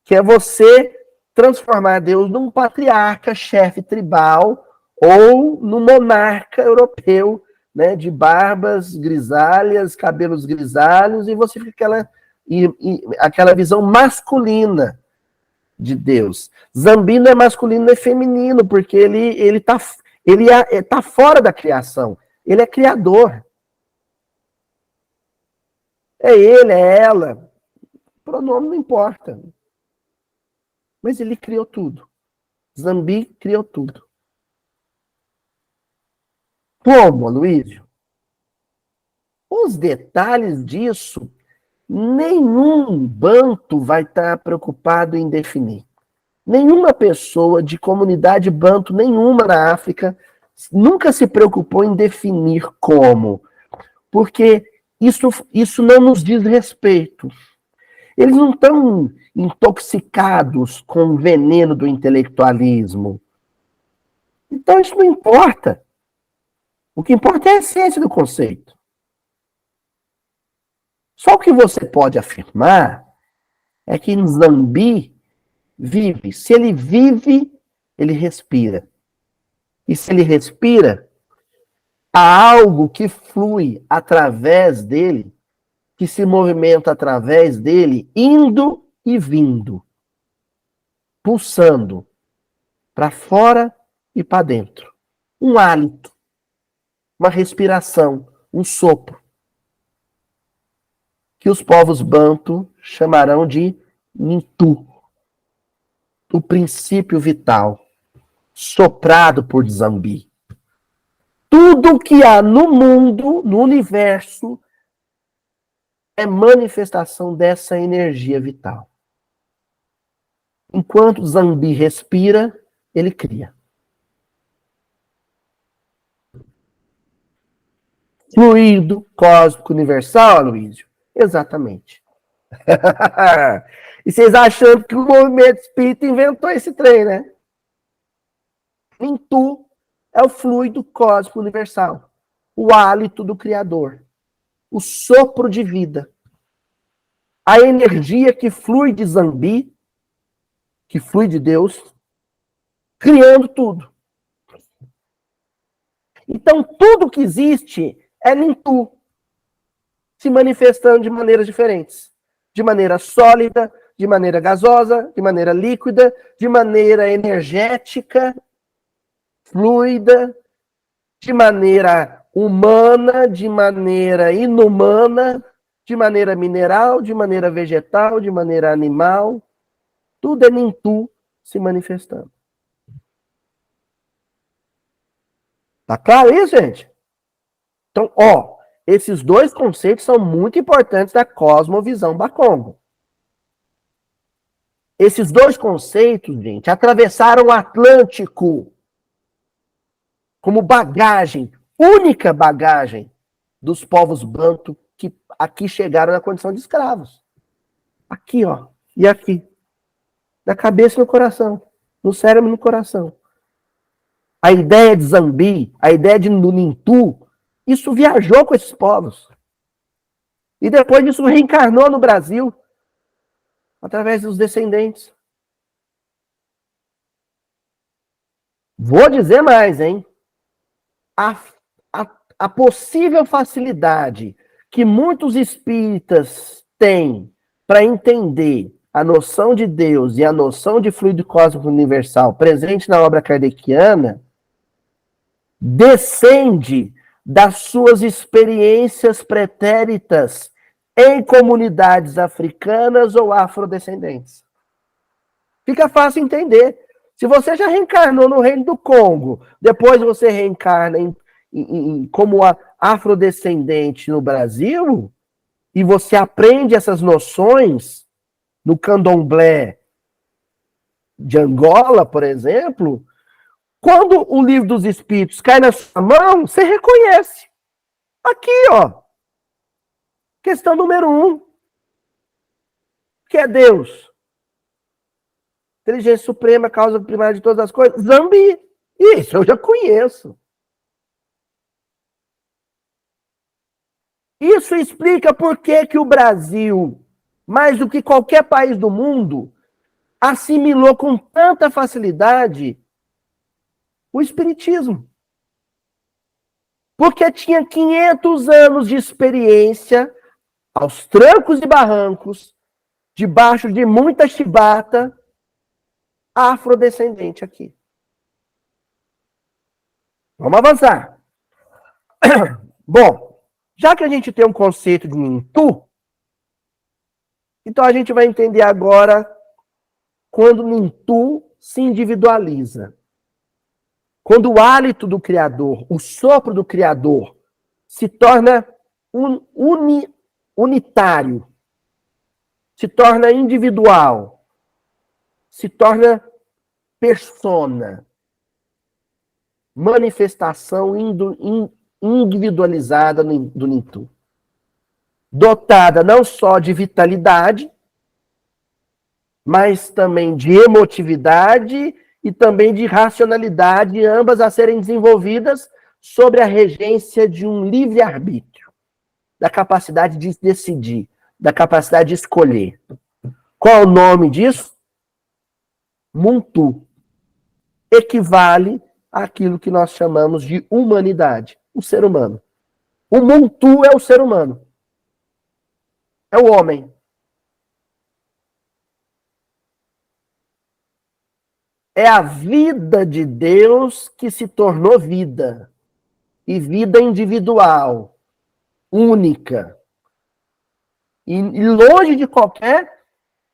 Que é você transformar Deus num patriarca, chefe tribal, ou num monarca europeu, né, de barbas grisalhas, cabelos grisalhos, e você fica aquela visão masculina de Deus. Zambi não é masculino, não é feminino, porque ele tá fora da criação. Ele é criador. É ele, é ela. O pronome não importa. Mas ele criou tudo. Zambi criou tudo. Como, Aloysio? Os detalhes disso, nenhum banto vai estar preocupado em definir. Nenhuma pessoa de comunidade banto, nenhuma na África, nunca se preocupou em definir como. Porque isso não nos diz respeito. Eles não estão intoxicados com o veneno do intelectualismo. Então isso não importa. O que importa é a essência do conceito. Só o que você pode afirmar é que Zambi Vive. Se ele vive, ele respira. E se ele respira, há algo que flui através dele, que se movimenta através dele, indo e vindo, pulsando para fora e para dentro. Um hálito, uma respiração, um sopro, que os povos bantu chamarão de Nintu, o princípio vital, soprado por Zambi. Tudo que há no mundo, no universo, é manifestação dessa energia vital. Enquanto Zambi respira, ele cria. Fluido cósmico universal, Aloysio? Exatamente. E vocês achando que o movimento espírita inventou esse trem, né? Nintu é o fluido cósmico universal. O hálito do Criador. O sopro de vida. A energia que flui de Zambi, que flui de Deus, criando tudo. Então, tudo que existe é Nintu, se manifestando de maneiras diferentes. De maneira sólida, de maneira gasosa, de maneira líquida, de maneira energética, fluida, de maneira humana, de maneira inumana, de maneira mineral, de maneira vegetal, de maneira animal. Tudo é Nintu se manifestando. Tá claro isso, gente? Então, esses dois conceitos são muito importantes da cosmovisão Bakongo. Esses dois conceitos, gente, atravessaram o Atlântico como bagagem, única bagagem dos povos bantu que aqui chegaram na condição de escravos. Aqui, e aqui. Na cabeça e no coração. No cérebro e no coração. A ideia de Zambi, a ideia de Nintu, isso viajou com esses povos. E depois disso reencarnou no Brasil, através dos descendentes. Vou dizer mais, hein? A possível facilidade que muitos espíritas têm para entender a noção de Deus e a noção de fluido cósmico universal presente na obra kardeciana descende das suas experiências pretéritas em comunidades africanas ou afrodescendentes. Fica fácil entender. Se você já reencarnou no Reino do Congo, depois você reencarna como afrodescendente no Brasil, e você aprende essas noções no candomblé de Angola, por exemplo, quando o livro dos Espíritos cai na sua mão, você reconhece. Aqui, questão número 1. Que é Deus? Inteligência suprema, causa primária de todas as coisas. Zambi. Isso eu já conheço. Isso explica por que o Brasil, mais do que qualquer país do mundo, assimilou com tanta facilidade o espiritismo. Porque tinha 500 anos de experiência, aos trancos e barrancos, debaixo de muita chibata, afrodescendente aqui. Vamos avançar. Bom, já que a gente tem um conceito de Nintu, então a gente vai entender agora quando Nintu se individualiza. Quando o hálito do Criador, o sopro do Criador, se torna unitário, se torna individual, se torna persona, manifestação individualizada do Nintu. Dotada não só de vitalidade, mas também de emotividade e também de racionalidade, ambas a serem desenvolvidas sobre a regência de um livre-arbítrio, da capacidade de decidir, da capacidade de escolher. Qual é o nome disso? Muntu equivale àquilo que nós chamamos de humanidade, o ser humano. O Muntu é o ser humano. É o homem. É a vida de Deus que se tornou vida. E vida individual, única. E longe de qualquer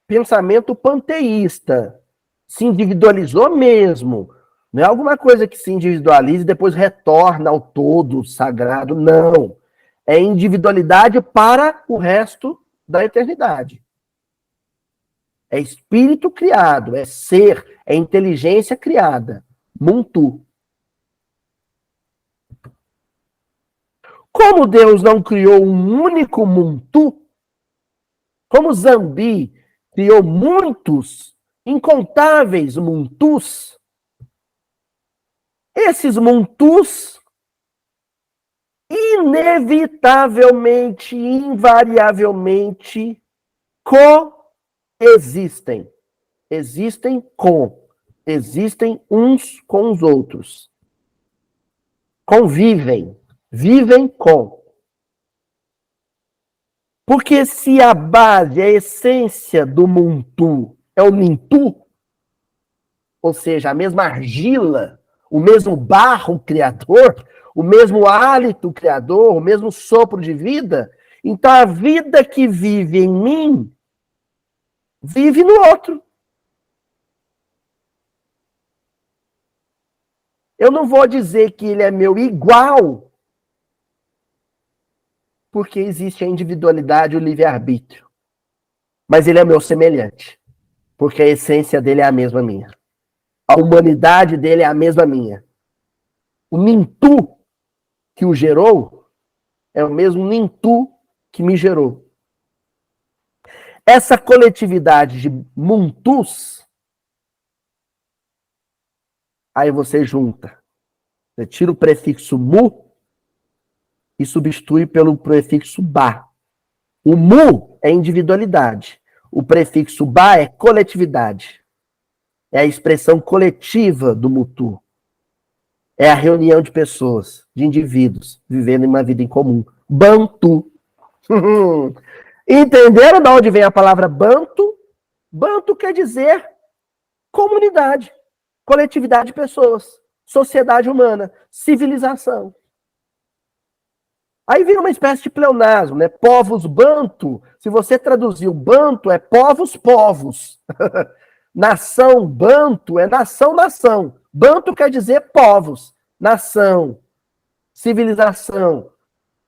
pensamento panteísta. Se individualizou mesmo. Não é alguma coisa que se individualiza e depois retorna ao todo sagrado. Não. É individualidade para o resto da eternidade. É espírito criado, é ser, é inteligência criada. Muntu. Como Deus não criou um único Muntu, como Zambi criou muitos, incontáveis Muntus, esses Muntus inevitavelmente, invariavelmente coexistem. Existem uns com os outros. Convivem. Vivem com. Porque se a base, a essência do Muntu é o Nintu, ou seja, a mesma argila, o mesmo barro criador, o mesmo hálito criador, o mesmo sopro de vida, então a vida que vive em mim, vive no outro. Eu não vou dizer que ele é meu igual, porque existe a individualidade e o livre-arbítrio. Mas ele é meu semelhante, porque a essência dele é a mesma minha. A humanidade dele é a mesma minha. O Nintu que o gerou é o mesmo Nintu que me gerou. Essa coletividade de Muntus, aí você junta. Você tira o prefixo mu e substitui pelo prefixo ba. O mu é individualidade. O prefixo ba é coletividade. É a expressão coletiva do mutu. É a reunião de pessoas, de indivíduos, vivendo uma vida em comum. Bantu. Entenderam de onde vem a palavra bantu? Bantu quer dizer comunidade, coletividade de pessoas, sociedade humana, civilização. Aí vira uma espécie de pleonasmo, né? Povos bantu, se você traduzir o bantu, é povos. Nação bantu é nação. Bantu quer dizer povos, nação, civilização,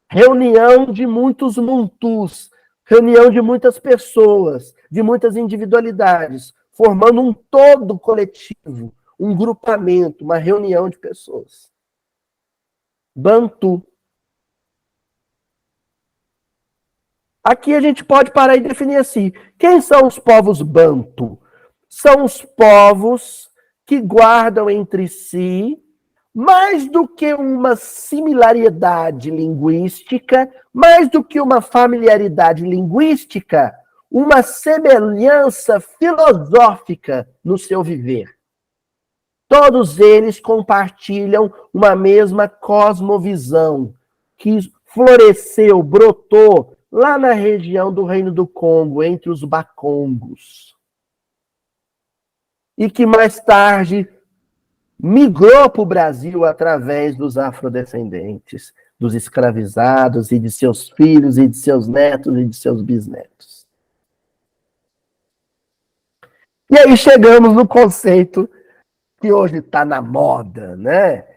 reunião de muitos muntus, reunião de muitas pessoas, de muitas individualidades, formando um todo coletivo, um grupamento, uma reunião de pessoas. Bantu. Aqui a gente pode parar e definir assim. Quem são os povos bantu? São os povos que guardam entre si, mais do que uma similaridade linguística, mais do que uma familiaridade linguística, uma semelhança filosófica no seu viver. Todos eles compartilham uma mesma cosmovisão que floresceu, brotou lá na região do Reino do Congo, entre os Bakongos. E que mais tarde migrou para o Brasil através dos afrodescendentes, dos escravizados e de seus filhos e de seus netos e de seus bisnetos. E aí chegamos no conceito que hoje está na moda, né?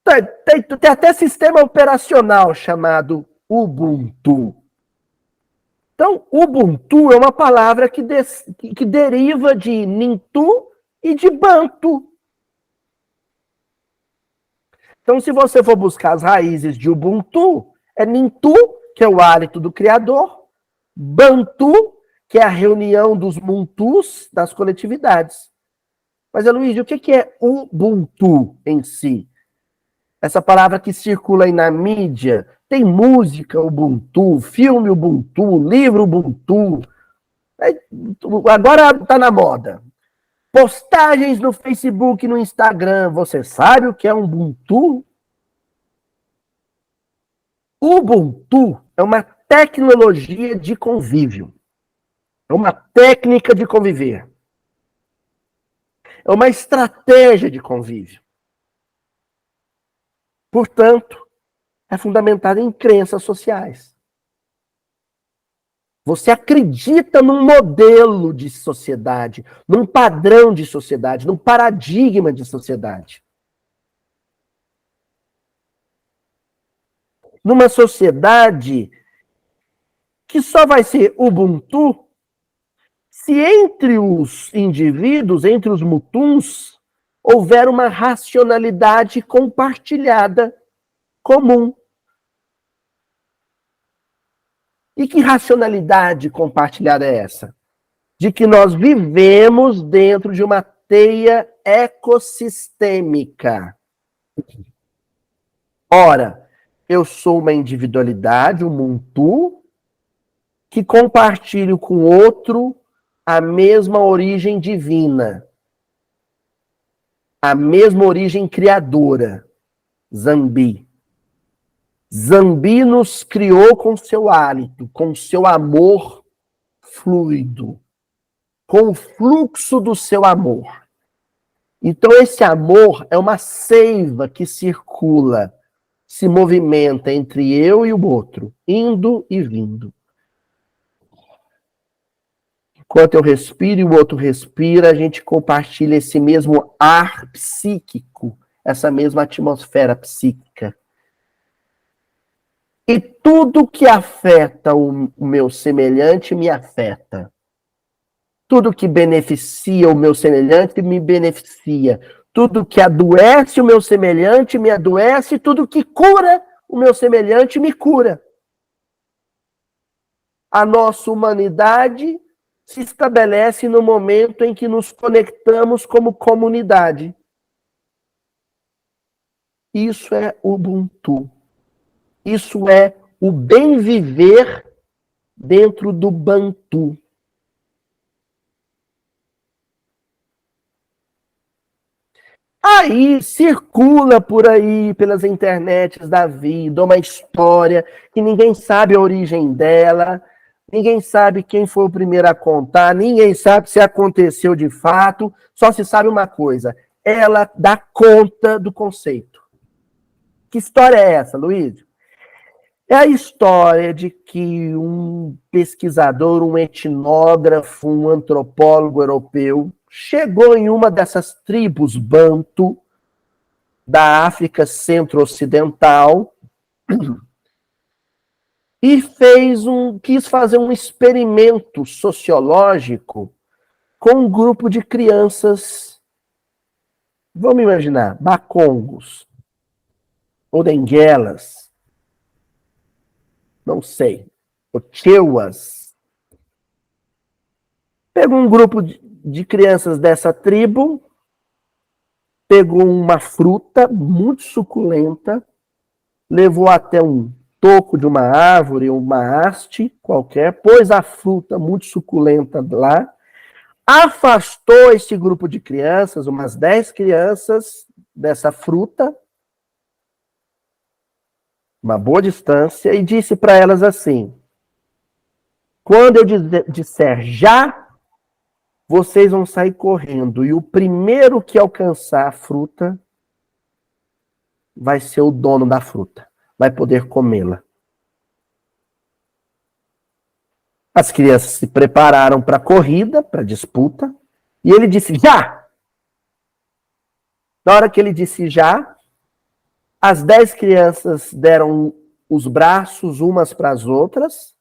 Tem até sistema operacional chamado Ubuntu. Então, Ubuntu é uma palavra que deriva de Nintu e de Bantu. Então, se você for buscar as raízes de Ubuntu, é Nintu, que é o hálito do Criador, Bantu, que é a reunião dos Muntus, das coletividades. Mas, Aloysio, o que é Ubuntu em si? Essa palavra que circula aí na mídia, tem música Ubuntu, filme Ubuntu, livro Ubuntu. Agora está na moda. Postagens no Facebook e no Instagram. Você sabe o que é Ubuntu? Ubuntu é uma tecnologia de convívio. É uma técnica de conviver. É uma estratégia de convívio. Portanto, é fundamentada em crenças sociais. Você acredita num modelo de sociedade, num padrão de sociedade, num paradigma de sociedade. Numa sociedade que só vai ser Ubuntu se entre os indivíduos, entre os mutuns, houver uma racionalidade compartilhada, comum. E que racionalidade compartilhada é essa? De que nós vivemos dentro de uma teia ecossistêmica. Ora, eu sou uma individualidade, um muntu, que compartilho com outro a mesma origem divina, a mesma origem criadora, Zambi. Zambi nos criou com seu hálito, com seu amor fluido, com o fluxo do seu amor. Então esse amor é uma seiva que circula, se movimenta entre eu e o outro, indo e vindo. Enquanto eu respiro e o outro respira, a gente compartilha esse mesmo ar psíquico, essa mesma atmosfera psíquica. E tudo que afeta o meu semelhante me afeta. Tudo que beneficia o meu semelhante me beneficia. Tudo que adoece o meu semelhante me adoece. Tudo que cura o meu semelhante me cura. A nossa humanidade se estabelece no momento em que nos conectamos como comunidade. Isso é Ubuntu. Isso é o bem viver dentro do Bantu. Aí circula por aí, pelas internets da vida, uma história que ninguém sabe a origem dela, ninguém sabe quem foi o primeiro a contar, ninguém sabe se aconteceu de fato, só se sabe uma coisa, ela dá conta do conceito. Que história é essa, Luiz? É a história de que um pesquisador, um etnógrafo, um antropólogo europeu chegou em uma dessas tribos Bantu da África Centro-Ocidental e quis fazer um experimento sociológico com um grupo de crianças, vamos imaginar, Bakongos, ou Denguelas, não sei, ou Cheuas. Pegou um grupo de crianças dessa tribo, pegou uma fruta muito suculenta, levou até um toco de uma árvore, uma haste qualquer, pôs a fruta muito suculenta lá, afastou esse grupo de crianças, umas 10 crianças, dessa fruta, uma boa distância, e disse para elas assim: quando eu disser já, vocês vão sair correndo, e o primeiro que alcançar a fruta vai ser o dono da fruta, vai poder comê-la. As crianças se prepararam para a corrida, para a disputa, e ele disse já! Na hora que ele disse já, as 10 crianças deram os braços umas para as outras,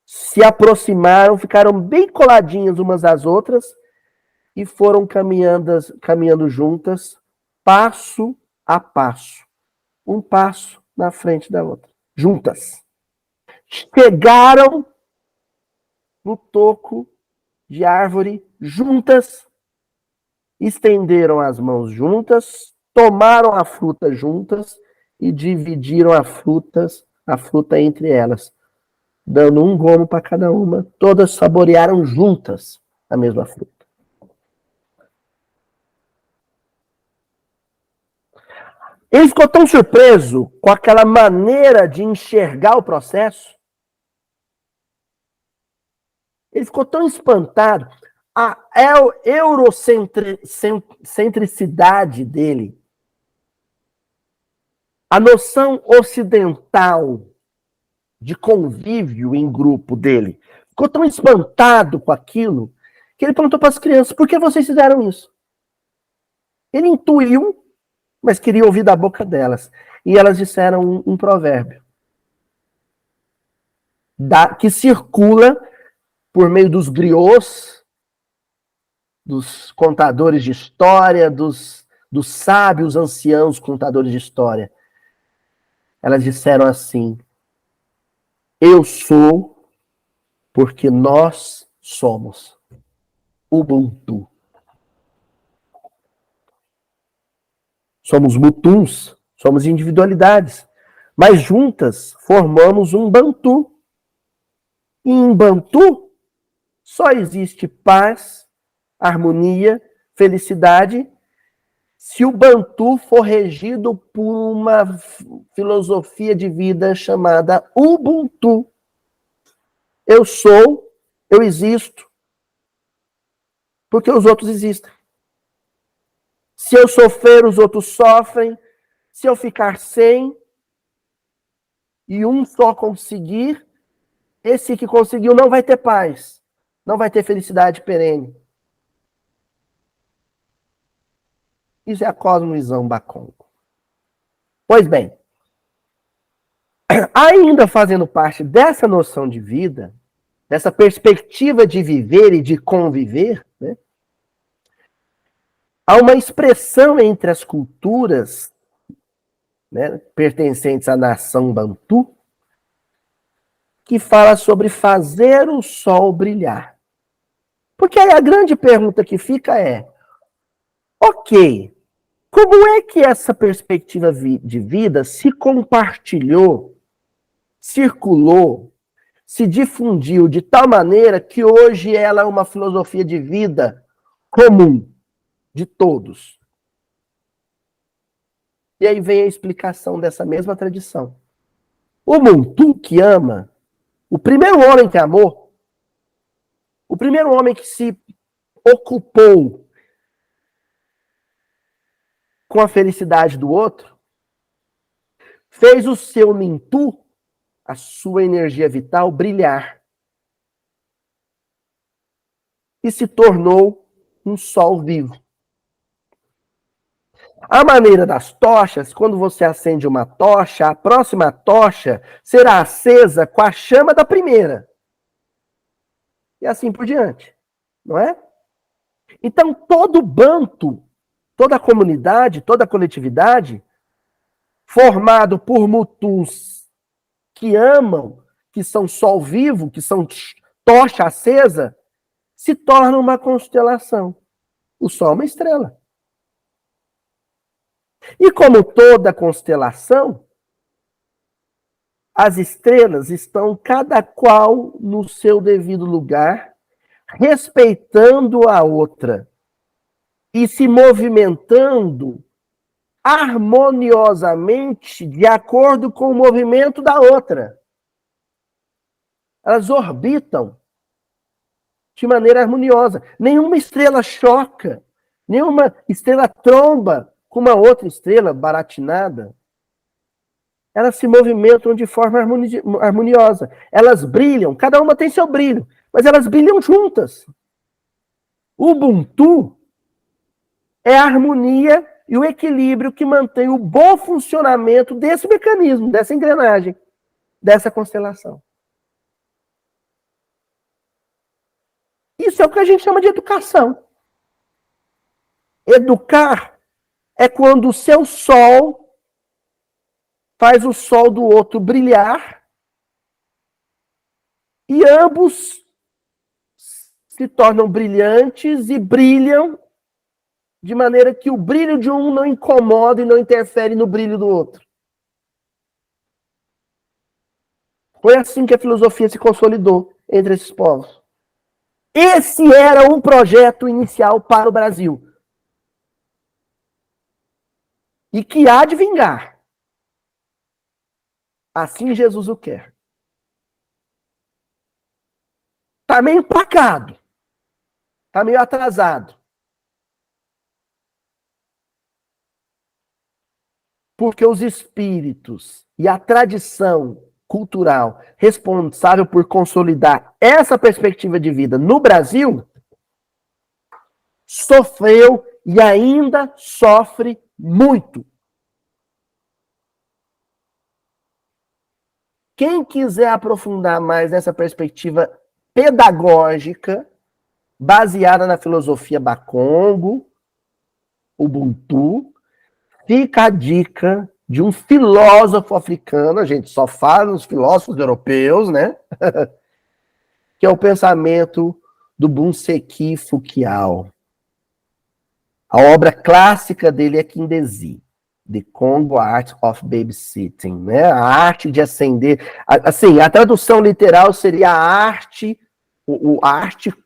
se aproximaram, ficaram bem coladinhas umas às outras e foram caminhando juntas, passo a passo. Um passo na frente da outra. Juntas. Chegaram no toco de árvore juntas, estenderam as mãos juntas, tomaram a fruta juntas e dividiram a fruta entre elas, dando um gomo para cada uma. Todas saborearam juntas a mesma fruta. Ele ficou tão surpreso com aquela maneira de enxergar o processo. Ele ficou tão espantado. A eurocentricidade dele, a noção ocidental de convívio em grupo dele, ficou tão espantado com aquilo que ele perguntou para as crianças: por que vocês fizeram isso? Ele intuiu, mas queria ouvir da boca delas. E elas disseram um provérbio que circula por meio dos griots, dos contadores de história, dos sábios anciãos contadores de história. Elas disseram assim: eu sou porque nós somos. Ubuntu. Somos mutuns, somos individualidades, mas juntas formamos um Bantu. E em Bantu só existe paz, harmonia, felicidade, se o Bantu for regido por uma filosofia de vida chamada Ubuntu. Eu sou, eu existo, porque os outros existem. Se eu sofrer, os outros sofrem. Se eu ficar sem e um só conseguir, esse que conseguiu não vai ter paz, não vai ter felicidade perene. Isso é a cosmovisão Bakongo. Pois bem, ainda fazendo parte dessa noção de vida, dessa perspectiva de viver e de conviver, né, há uma expressão entre as culturas, né, pertencentes à nação Bantu, que fala sobre fazer o sol brilhar. Porque aí a grande pergunta que fica é: ok, como é que essa perspectiva de vida se compartilhou, circulou, se difundiu de tal maneira que hoje ela é uma filosofia de vida comum de todos? E aí vem a explicação dessa mesma tradição. O Muntu que ama, o primeiro homem que amou, o primeiro homem que se ocupou com a felicidade do outro, fez o seu Mintu, a sua energia vital, brilhar. E se tornou um sol vivo. A maneira das tochas, quando você acende uma tocha, a próxima tocha será acesa com a chama da primeira. E assim por diante. Não é? Então, todo Bantu, toda a comunidade, toda a coletividade, formado por mutuns que amam, que são sol vivo, que são tocha acesa, se torna uma constelação. O sol é uma estrela. E como toda constelação, as estrelas estão cada qual no seu devido lugar, respeitando a outra e se movimentando harmoniosamente de acordo com o movimento da outra. Elas orbitam de maneira harmoniosa. Nenhuma estrela choca, nenhuma estrela tromba com uma outra estrela baratinada. Elas se movimentam de forma harmoniosa. Elas brilham, cada uma tem seu brilho, mas elas brilham juntas. O Ubuntu é a harmonia e o equilíbrio que mantém o bom funcionamento desse mecanismo, dessa engrenagem, dessa constelação. Isso é o que a gente chama de educação. Educar é quando o seu sol faz o sol do outro brilhar e ambos se tornam brilhantes e brilham de maneira que o brilho de um não incomoda e não interfere no brilho do outro. Foi assim que a filosofia se consolidou entre esses povos. Esse era um projeto inicial para o Brasil. e que há de vingar. Assim Jesus o quer. Está meio empacado. Está meio atrasado. Porque os espíritos e a tradição cultural responsável por consolidar essa perspectiva de vida no Brasil sofreu e ainda sofre muito. Quem quiser aprofundar mais nessa perspectiva pedagógica, baseada na filosofia Bakongo, Ubuntu, fica a dica de um filósofo africano, a gente só fala nos filósofos europeus, né? Que é o pensamento do Bunseki Fukiao. A obra clássica dele é Kindesi, The Congo Art of Babysitting, né? A arte de ascender. Assim, a tradução literal seria a arte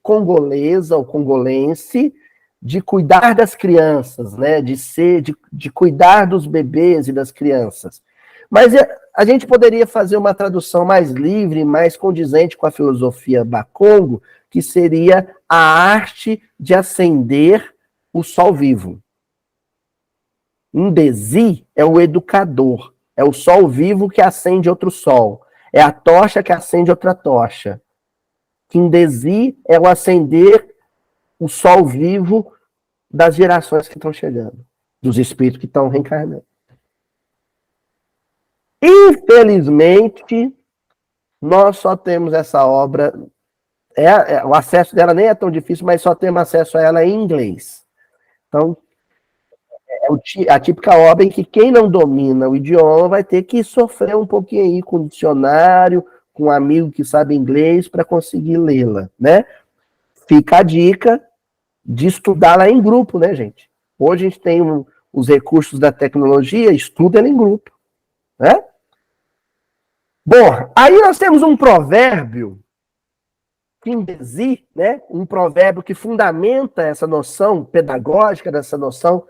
congolesa ou congolense de cuidar das crianças, né? De cuidar dos bebês e das crianças. Mas a gente poderia fazer uma tradução mais livre, mais condizente com a filosofia Bakongo, que seria a arte de acender o sol vivo. Ndesi é o educador, é o sol vivo que acende outro sol, é a tocha que acende outra tocha. Ndesi é o acender o sol vivo das gerações que estão chegando, dos espíritos que estão reencarnando. Infelizmente, nós só temos essa obra, o acesso dela nem é tão difícil, mas só temos acesso a ela em inglês. Então, é a típica obra em que quem não domina o idioma vai ter que sofrer um pouquinho aí com o dicionário, com um amigo que sabe inglês para conseguir lê-la, né? Fica a dica de estudá-la em grupo, né, gente? Hoje a gente tem os recursos da tecnologia, estuda ela em grupo, né? Bom, aí nós temos um provérbio, Kindesi, né? Um provérbio que fundamenta essa noção pedagógica, dessa noção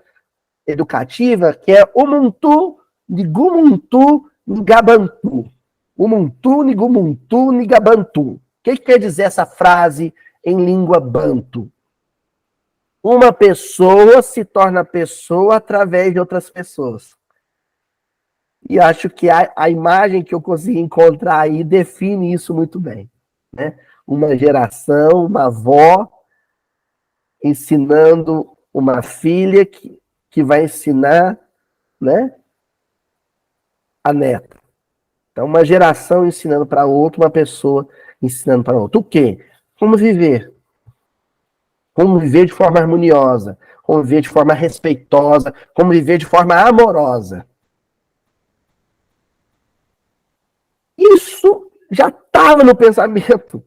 educativa, que é Umuntu Nigumuntu Nigabantu. Umuntu Nigumuntu Nigabantu. O que quer dizer essa frase em língua bantu? Uma pessoa se torna pessoa através de outras pessoas. E acho que a imagem que eu consegui encontrar aí define isso muito bem, né? Uma geração, uma avó ensinando uma filha que vai ensinar, né, a neta. Então, uma geração ensinando para outra, uma pessoa ensinando para outra. O quê? Como viver. Como viver de forma harmoniosa, como viver de forma respeitosa, como viver de forma amorosa. Isso já estava no pensamento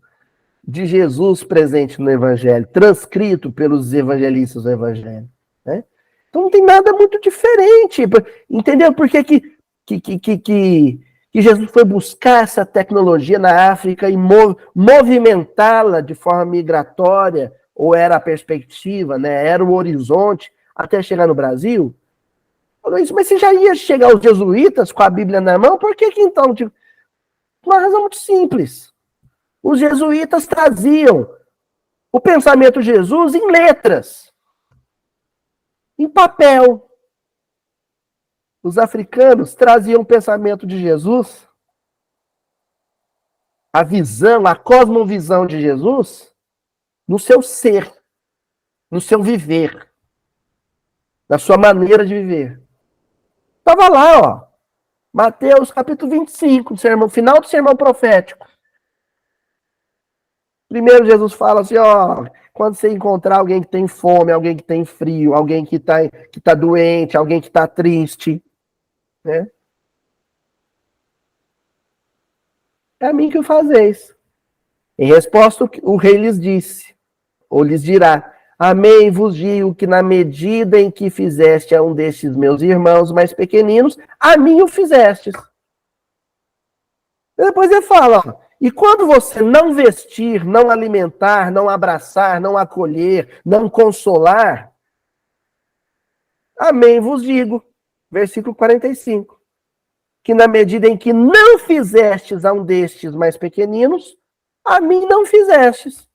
de Jesus presente no Evangelho, transcrito pelos evangelistas do Evangelho, né? Então não tem nada muito diferente. Entendeu por que Jesus foi buscar essa tecnologia na África e movimentá-la de forma migratória, ou era a perspectiva, né? Era o horizonte, até chegar no Brasil? Falou isso, mas você já ia chegar aos jesuítas com a Bíblia na mão? Por que então? Uma razão muito simples. Os jesuítas traziam o pensamento de Jesus em letras, em papel. Os africanos traziam o pensamento de Jesus, a visão, a cosmovisão de Jesus, no seu ser, no seu viver, na sua maneira de viver. Estava lá, ó, Mateus capítulo 25, final do sermão profético. Primeiro Jesus fala assim, ó, quando você encontrar alguém que tem fome, alguém que tem frio, alguém que tá doente, alguém que está triste, né? É a mim que o fazeis. Em resposta, o rei lhes disse, ou lhes dirá, amém, vos digo que na medida em que fizeste a um destes meus irmãos mais pequeninos, a mim o fizestes. E depois ele fala, ó, e quando você não vestir, não alimentar, não abraçar, não acolher, não consolar, amém vos digo, versículo 45. Que na medida em que não fizestes a um destes mais pequeninos, a mim não fizestes.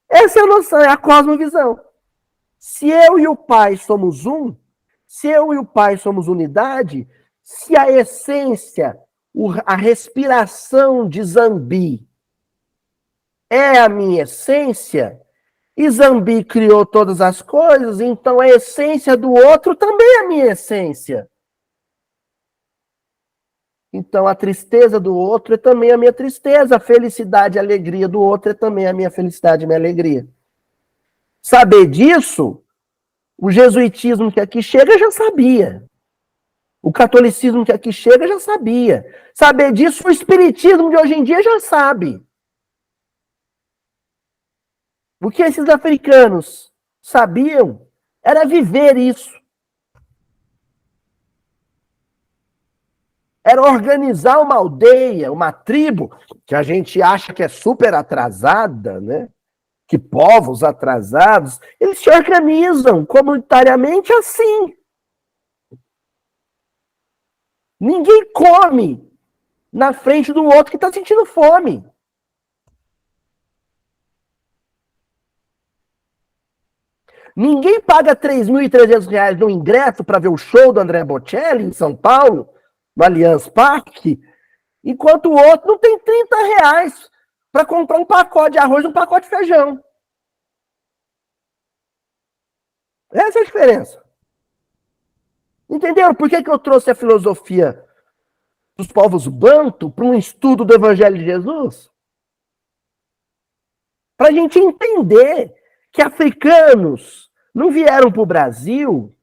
Essa é a noção, é a cosmovisão. Se eu e o Pai somos um, se eu e o Pai somos unidade, se a essência, a respiração de Zambi é a minha essência, e Zambi criou todas as coisas, então a essência do outro também é a minha essência. Então a tristeza do outro é também a minha tristeza, a felicidade e a alegria do outro é também a minha felicidade e a minha alegria. Saber disso, o jesuitismo que aqui chega já sabia. O catolicismo que aqui chega já sabia. Saber disso, o espiritismo de hoje em dia já sabe. O que esses africanos sabiam era viver isso. Era organizar uma aldeia, uma tribo, que a gente acha que é super atrasada, né? Que povos atrasados, eles se organizam comunitariamente assim. Ninguém come na frente do outro que está sentindo fome. Ninguém paga R$ 3.300 no ingresso para ver o show do André Bocelli em São Paulo, no Allianz Parque, enquanto o outro não tem R$ 30 para comprar um pacote de arroz e um pacote de feijão. Essa é a diferença. Entenderam por que eu trouxe a filosofia dos povos banto para um estudo do Evangelho de Jesus? Para a gente entender que africanos não vieram para o Brasil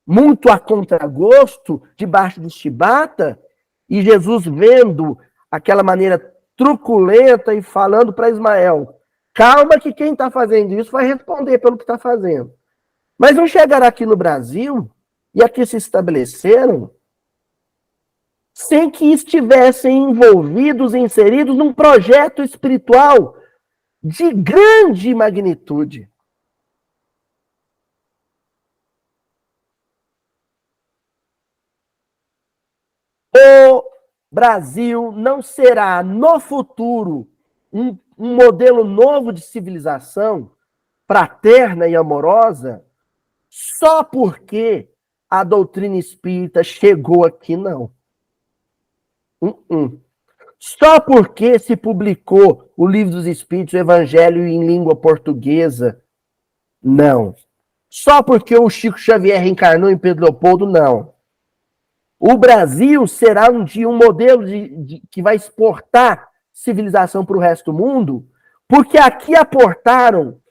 muito a contragosto, debaixo do chibata, e Jesus vendo aquela maneira truculenta e falando para Ismael, calma que quem está fazendo isso vai responder pelo que está fazendo. Mas não chegaram aqui no Brasil, e aqui se estabeleceram, sem que estivessem envolvidos, inseridos num projeto espiritual de grande magnitude. O Brasil não será, no futuro, um modelo novo de civilização fraterna e amorosa só porque a doutrina espírita chegou aqui, não. Só porque se publicou o Livro dos Espíritos, o Evangelho em língua portuguesa, não. Só porque o Chico Xavier reencarnou em Pedro Leopoldo, não. O Brasil será um dia um modelo que vai exportar civilização para o resto do mundo, porque aqui aportaram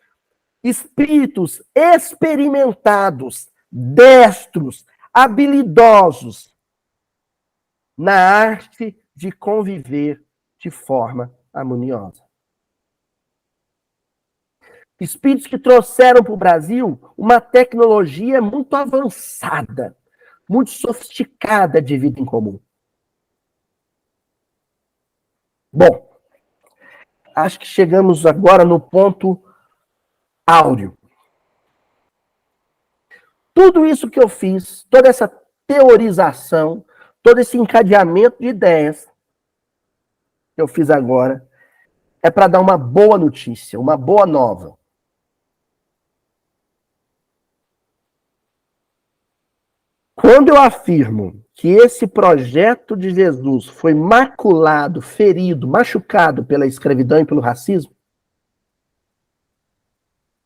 espíritos experimentados, destros, habilidosos na arte de conviver de forma harmoniosa. Espíritos que trouxeram para o Brasil uma tecnologia muito avançada, muito sofisticada de vida em comum. Bom, acho que chegamos agora no ponto áureo. Tudo isso que eu fiz, toda essa teorização, todo esse encadeamento de ideias que eu fiz agora, é para dar uma boa notícia, uma boa nova. Quando eu afirmo que esse projeto de Jesus foi maculado, ferido, machucado pela escravidão e pelo racismo,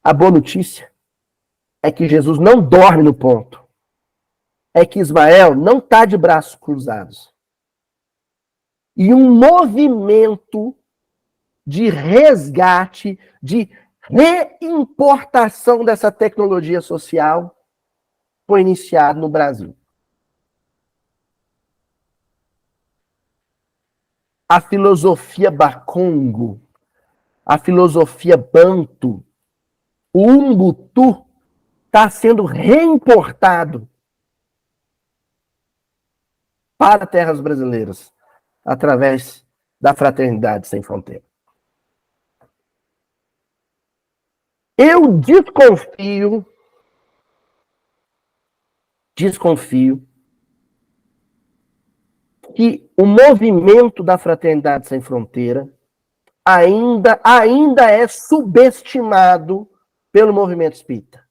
a boa notícia é que Jesus não dorme no ponto. É que Ismael não está de braços cruzados. E um movimento de resgate, de reimportação dessa tecnologia social foi iniciado no Brasil. A filosofia Bakongo, a filosofia Banto, o Ubuntu está sendo reimportado para terras brasileiras através da Fraternidade Sem Fronteira. Eu desconfio desconfio que o movimento da Fraternidade Sem Fronteira ainda é subestimado pelo movimento espírita.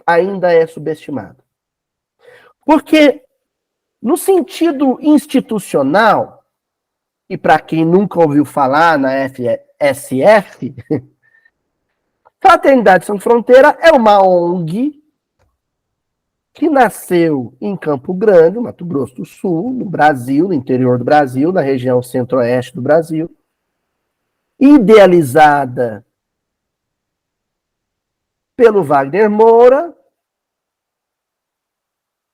Ainda é subestimado. Porque, no sentido institucional, e para quem nunca ouviu falar na FSF, Fraternidade Sem Fronteira é uma ONG que nasceu em Campo Grande, Mato Grosso do Sul, no Brasil, no interior do Brasil, na região centro-oeste do Brasil, idealizada pelo Wagner Moura,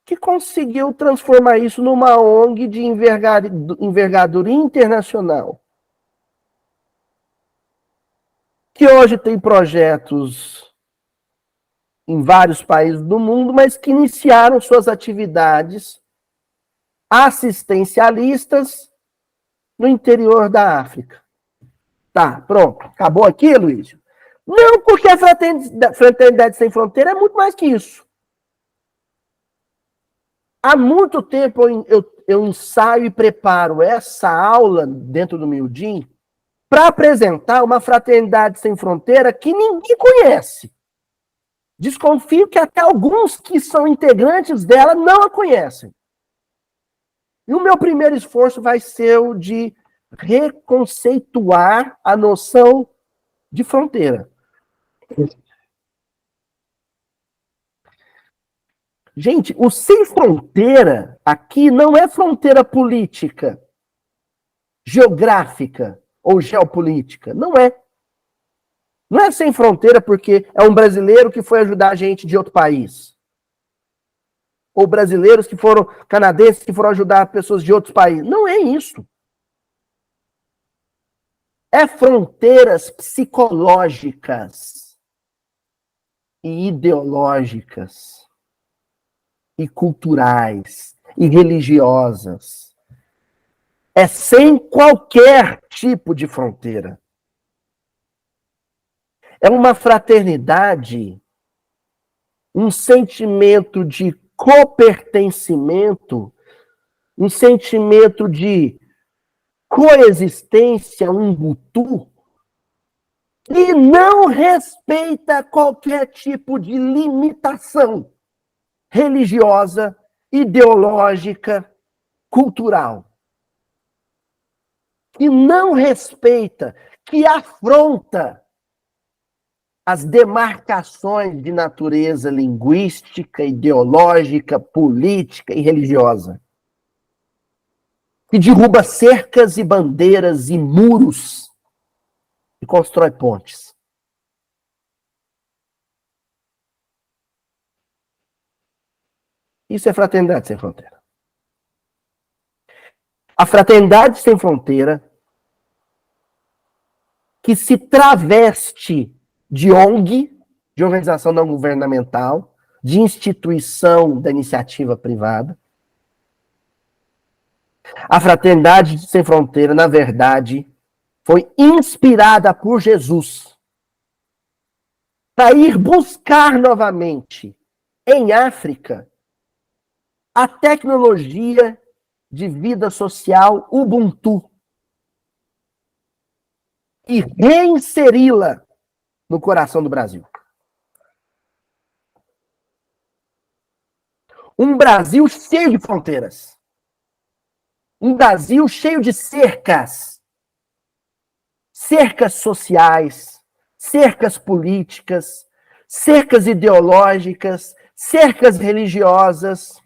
que conseguiu transformar isso numa ONG de envergadura internacional, que hoje tem projetos em vários países do mundo, mas que iniciaram suas atividades assistencialistas no interior da África. Tá, pronto. Acabou aqui, Luiz? Não, porque a Fraternidade Sem Fronteira é muito mais que isso. Há muito tempo eu ensaio e preparo essa aula dentro do Mildim para apresentar uma Fraternidade Sem Fronteira que ninguém conhece. Desconfio que até alguns que são integrantes dela não a conhecem. E o meu primeiro esforço vai ser o de reconceituar a noção de fronteira. Gente, o sem fronteira aqui não é fronteira política, geográfica ou geopolítica. Não é. Não é sem fronteira porque é um brasileiro que foi ajudar a gente de outro país. Ou brasileiros que foram, canadenses que foram ajudar pessoas de outros países. Não é isso. É fronteiras psicológicas e ideológicas e culturais e religiosas. É sem qualquer tipo de fronteira. É uma fraternidade, um sentimento de copertencimento, um sentimento de coexistência, um Ubuntu, e não respeita qualquer tipo de limitação religiosa, ideológica, cultural. Que não respeita, que afronta as demarcações de natureza linguística, ideológica, política e religiosa. Que derruba cercas e bandeiras e muros e constrói pontes. Isso é Fraternidade Sem Fronteira. A Fraternidade Sem Fronteira, que se traveste de ONG, de organização não governamental, de instituição da iniciativa privada. A Fraternidade Sem Fronteira, na verdade, foi inspirada por Jesus para ir buscar novamente em África a tecnologia de vida social Ubuntu e reinseri-la no coração do Brasil. Um Brasil cheio de fronteiras. Um Brasil cheio de cercas. Cercas sociais, cercas políticas, cercas ideológicas, cercas religiosas.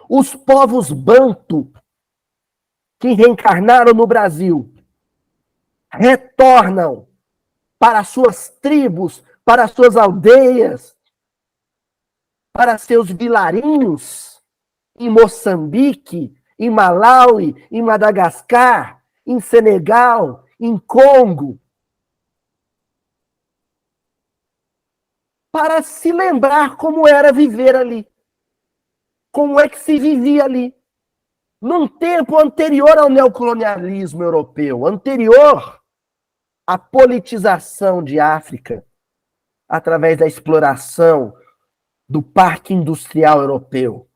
Os povos bantu que reencarnaram no Brasil retornam para suas tribos, para suas aldeias, para seus vilarinhos em Moçambique, em Malaui, em Madagascar, em Senegal, em Congo, para se lembrar como era viver ali, como é que se vivia ali, num tempo anterior ao neocolonialismo europeu, anterior a politização de África através da exploração do parque industrial europeu,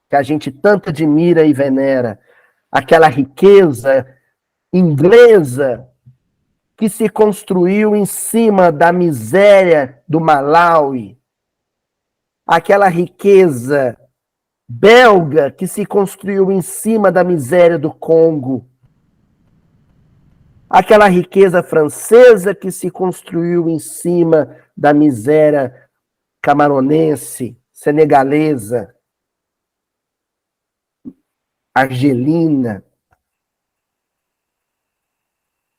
que a gente tanto admira e venera, aquela riqueza inglesa que se construiu em cima da miséria do Malawi, aquela riqueza belga que se construiu em cima da miséria do Congo, aquela riqueza francesa que se construiu em cima da miséria camaronense, senegalesa, argelina.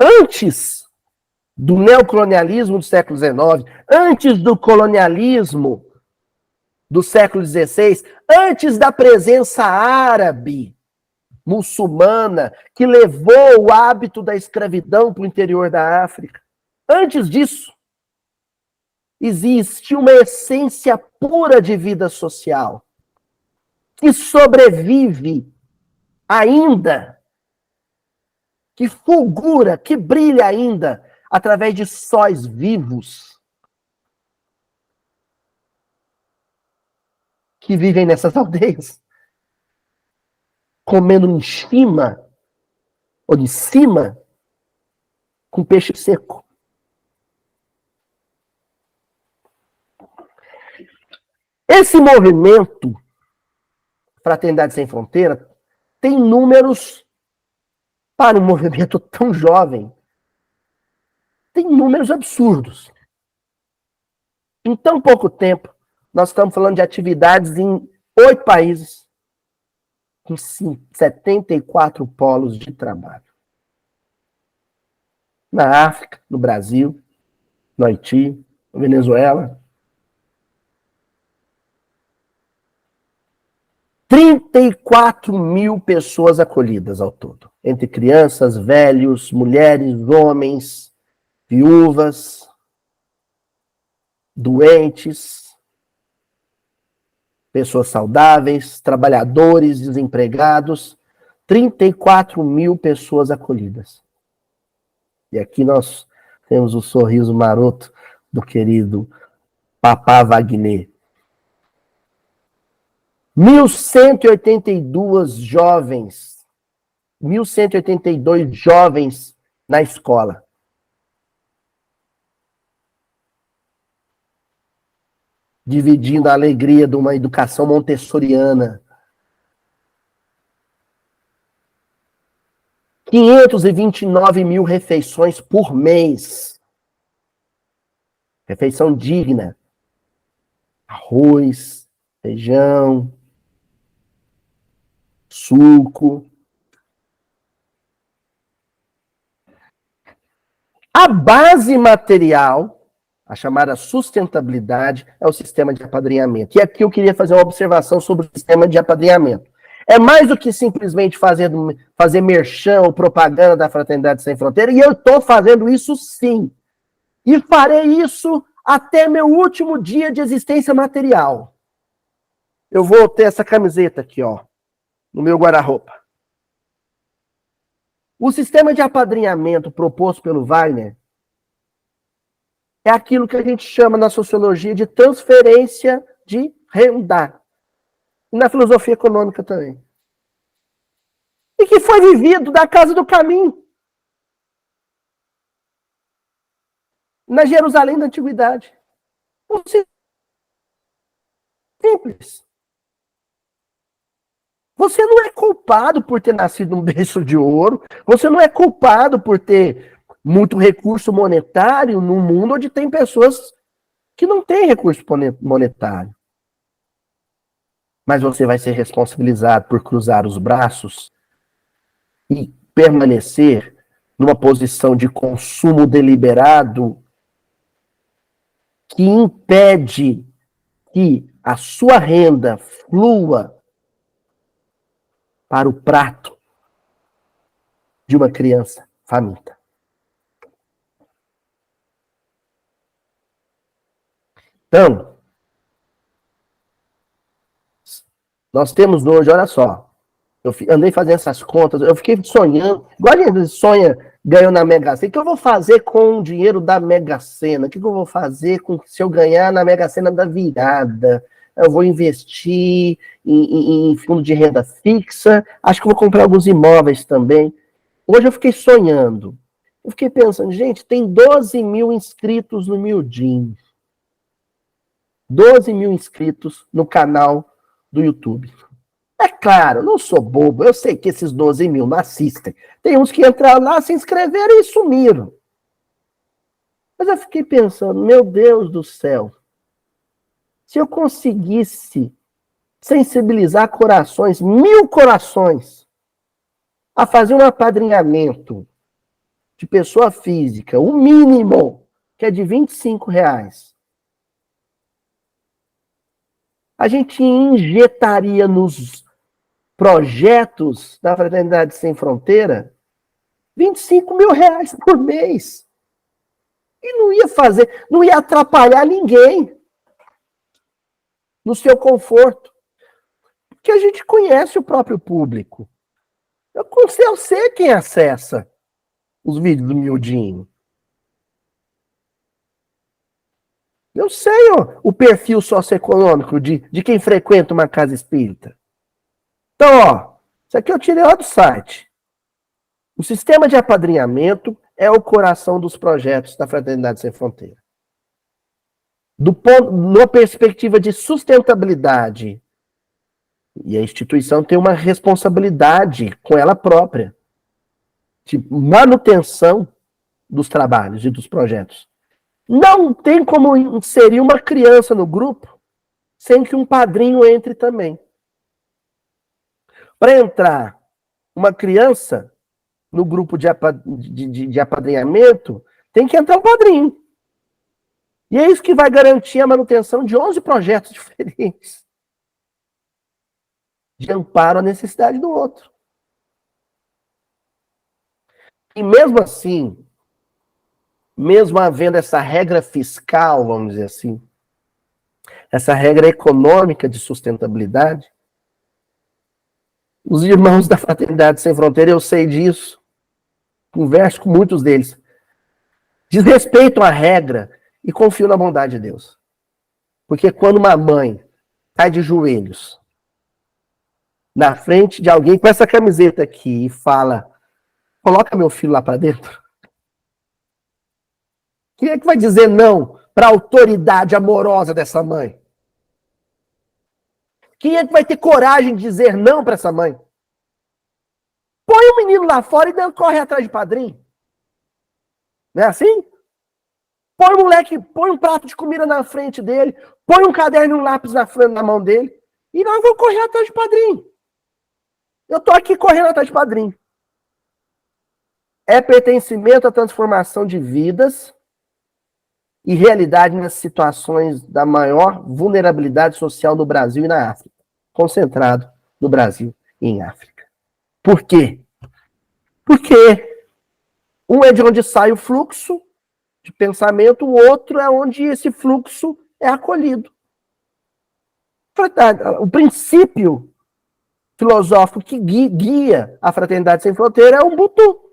Antes do neocolonialismo do século XIX, antes do colonialismo do século XVI, antes da presença árabe, muçulmana, que levou o hábito da escravidão para o interior da África. Antes disso, existe uma essência pura de vida social, que sobrevive ainda, que fulgura, que brilha ainda, através de sóis vivos, que vivem nessas aldeias, comendo em cima, ou de cima, com peixe seco. Esse movimento, Fraternidade Sem Fronteira, tem números, para um movimento tão jovem, tem números absurdos. Em tão pouco tempo, nós estamos falando de atividades em 8 países, com 74 polos de trabalho. Na África, no Brasil, no Haiti, na Venezuela. 34 mil pessoas acolhidas ao todo, entre crianças, velhos, mulheres, homens, viúvas, doentes, pessoas saudáveis, trabalhadores, desempregados, 34 mil pessoas acolhidas. E aqui nós temos o sorriso maroto do querido Papá Wagner. 1.182 jovens, 1.182 jovens na escola. Dividindo a alegria de uma educação montessoriana. 529 mil refeições por mês. Refeição digna. Arroz, feijão, suco. A base material, a chamada sustentabilidade, é o sistema de apadrinhamento. E aqui eu queria fazer uma observação sobre o sistema de apadrinhamento. É mais do que simplesmente fazer merchan ou propaganda da Fraternidade Sem Fronteira, e eu estou fazendo isso sim. E farei isso até meu último dia de existência material. Eu vou ter essa camiseta aqui, ó, no meu guarda-roupa. O sistema de apadrinhamento proposto pelo Wagner é aquilo que a gente chama na sociologia de transferência de renda. E na filosofia econômica também. E que foi vivido da casa do caminho. Na Jerusalém da Antiguidade. Simples. Você não é culpado por ter nascido num berço de ouro. Você não é culpado por ter muito recurso monetário num mundo onde tem pessoas que não têm recurso monetário. Mas você vai ser responsabilizado por cruzar os braços e permanecer numa posição de consumo deliberado que impede que a sua renda flua para o prato de uma criança faminta. Então, nós temos hoje, olha só, eu andei fazendo essas contas, eu fiquei sonhando, igual a gente sonha ganhou na Mega Sena. O que eu vou fazer com o dinheiro da Mega Sena? O que eu vou fazer se eu ganhar na Mega Sena da virada? Eu vou investir em fundo de renda fixa. Acho que eu vou comprar alguns imóveis também. Hoje eu fiquei sonhando. Eu fiquei pensando, gente, tem 12 mil inscritos no Mildim. 12 mil inscritos no canal do YouTube. É claro, não sou bobo, eu sei que esses 12 mil não assistem. Tem uns que entraram lá, se inscreveram e sumiram. Mas eu fiquei pensando, meu Deus do céu, se eu conseguisse sensibilizar corações, 1000 corações, a fazer um apadrinhamento de pessoa física, o mínimo, que é de R$ 25, a gente injetaria nos projetos da Fraternidade Sem Fronteira R$ 25 mil por mês. E não ia fazer, não ia atrapalhar ninguém no seu conforto. Porque a gente conhece o próprio público. Eu sei quem acessa os vídeos do Mildinho. Eu sei o perfil socioeconômico de quem frequenta uma casa espírita. Então, isso aqui eu tirei lá do site. O sistema de apadrinhamento é o coração dos projetos da Fraternidade Sem Fronteira. Numa perspectiva de sustentabilidade, e a instituição tem uma responsabilidade com ela própria, de manutenção dos trabalhos e dos projetos. Não tem como inserir uma criança no grupo sem que um padrinho entre também. Para entrar uma criança no grupo de apadrinhamento, tem que entrar um padrinho. E é isso que vai garantir a manutenção de 11 projetos diferentes, de amparo à necessidade do outro. E mesmo assim, mesmo havendo essa regra fiscal, vamos dizer assim, essa regra econômica de sustentabilidade, os irmãos da Fraternidade Sem Fronteira, eu sei disso, converso com muitos deles, desrespeitam a regra e confiam na bondade de Deus. Porque quando uma mãe cai de joelhos na frente de alguém com essa camiseta aqui e fala, coloca meu filho lá para dentro, quem é que vai dizer não para a autoridade amorosa dessa mãe? Quem é que vai ter coragem de dizer não para essa mãe? Põe o menino lá fora e corre atrás de padrinho. Não é assim? Põe o moleque, põe um prato de comida na frente dele, põe um caderno e um lápis na mão dele, e nós vamos correr atrás de padrinho. Eu tô aqui correndo atrás de padrinho. É pertencimento à transformação de vidas e realidade nas situações da maior vulnerabilidade social no Brasil e na África. Concentrado no Brasil e em África. Por quê? Porque um é de onde sai o fluxo de pensamento, o outro é onde esse fluxo é acolhido. O princípio filosófico que guia a Fraternidade Sem Fronteira é o Ubuntu.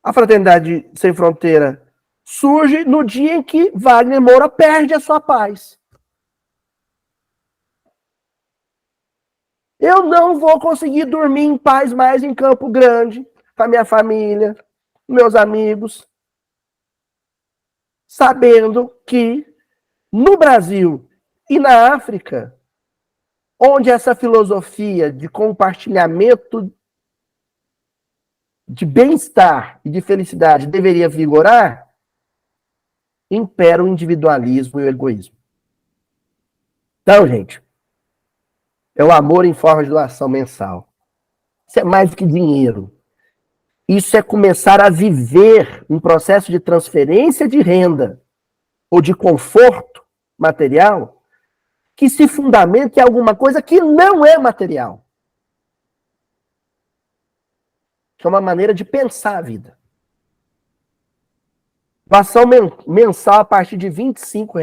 A Fraternidade Sem Fronteira surge no dia em que Wagner Moura perde a sua paz. Eu não vou conseguir dormir em paz mais em Campo Grande, com a minha família, meus amigos, sabendo que no Brasil e na África, onde essa filosofia de compartilhamento de bem-estar e de felicidade deveria vigorar, impera o individualismo e o egoísmo. Então, gente, é o amor em forma de doação mensal. Isso é mais do que dinheiro. Isso é começar a viver um processo de transferência de renda ou de conforto material que se fundamenta em alguma coisa que não é material. Que é uma maneira de pensar a vida. Doação mensal a partir de R$ 25.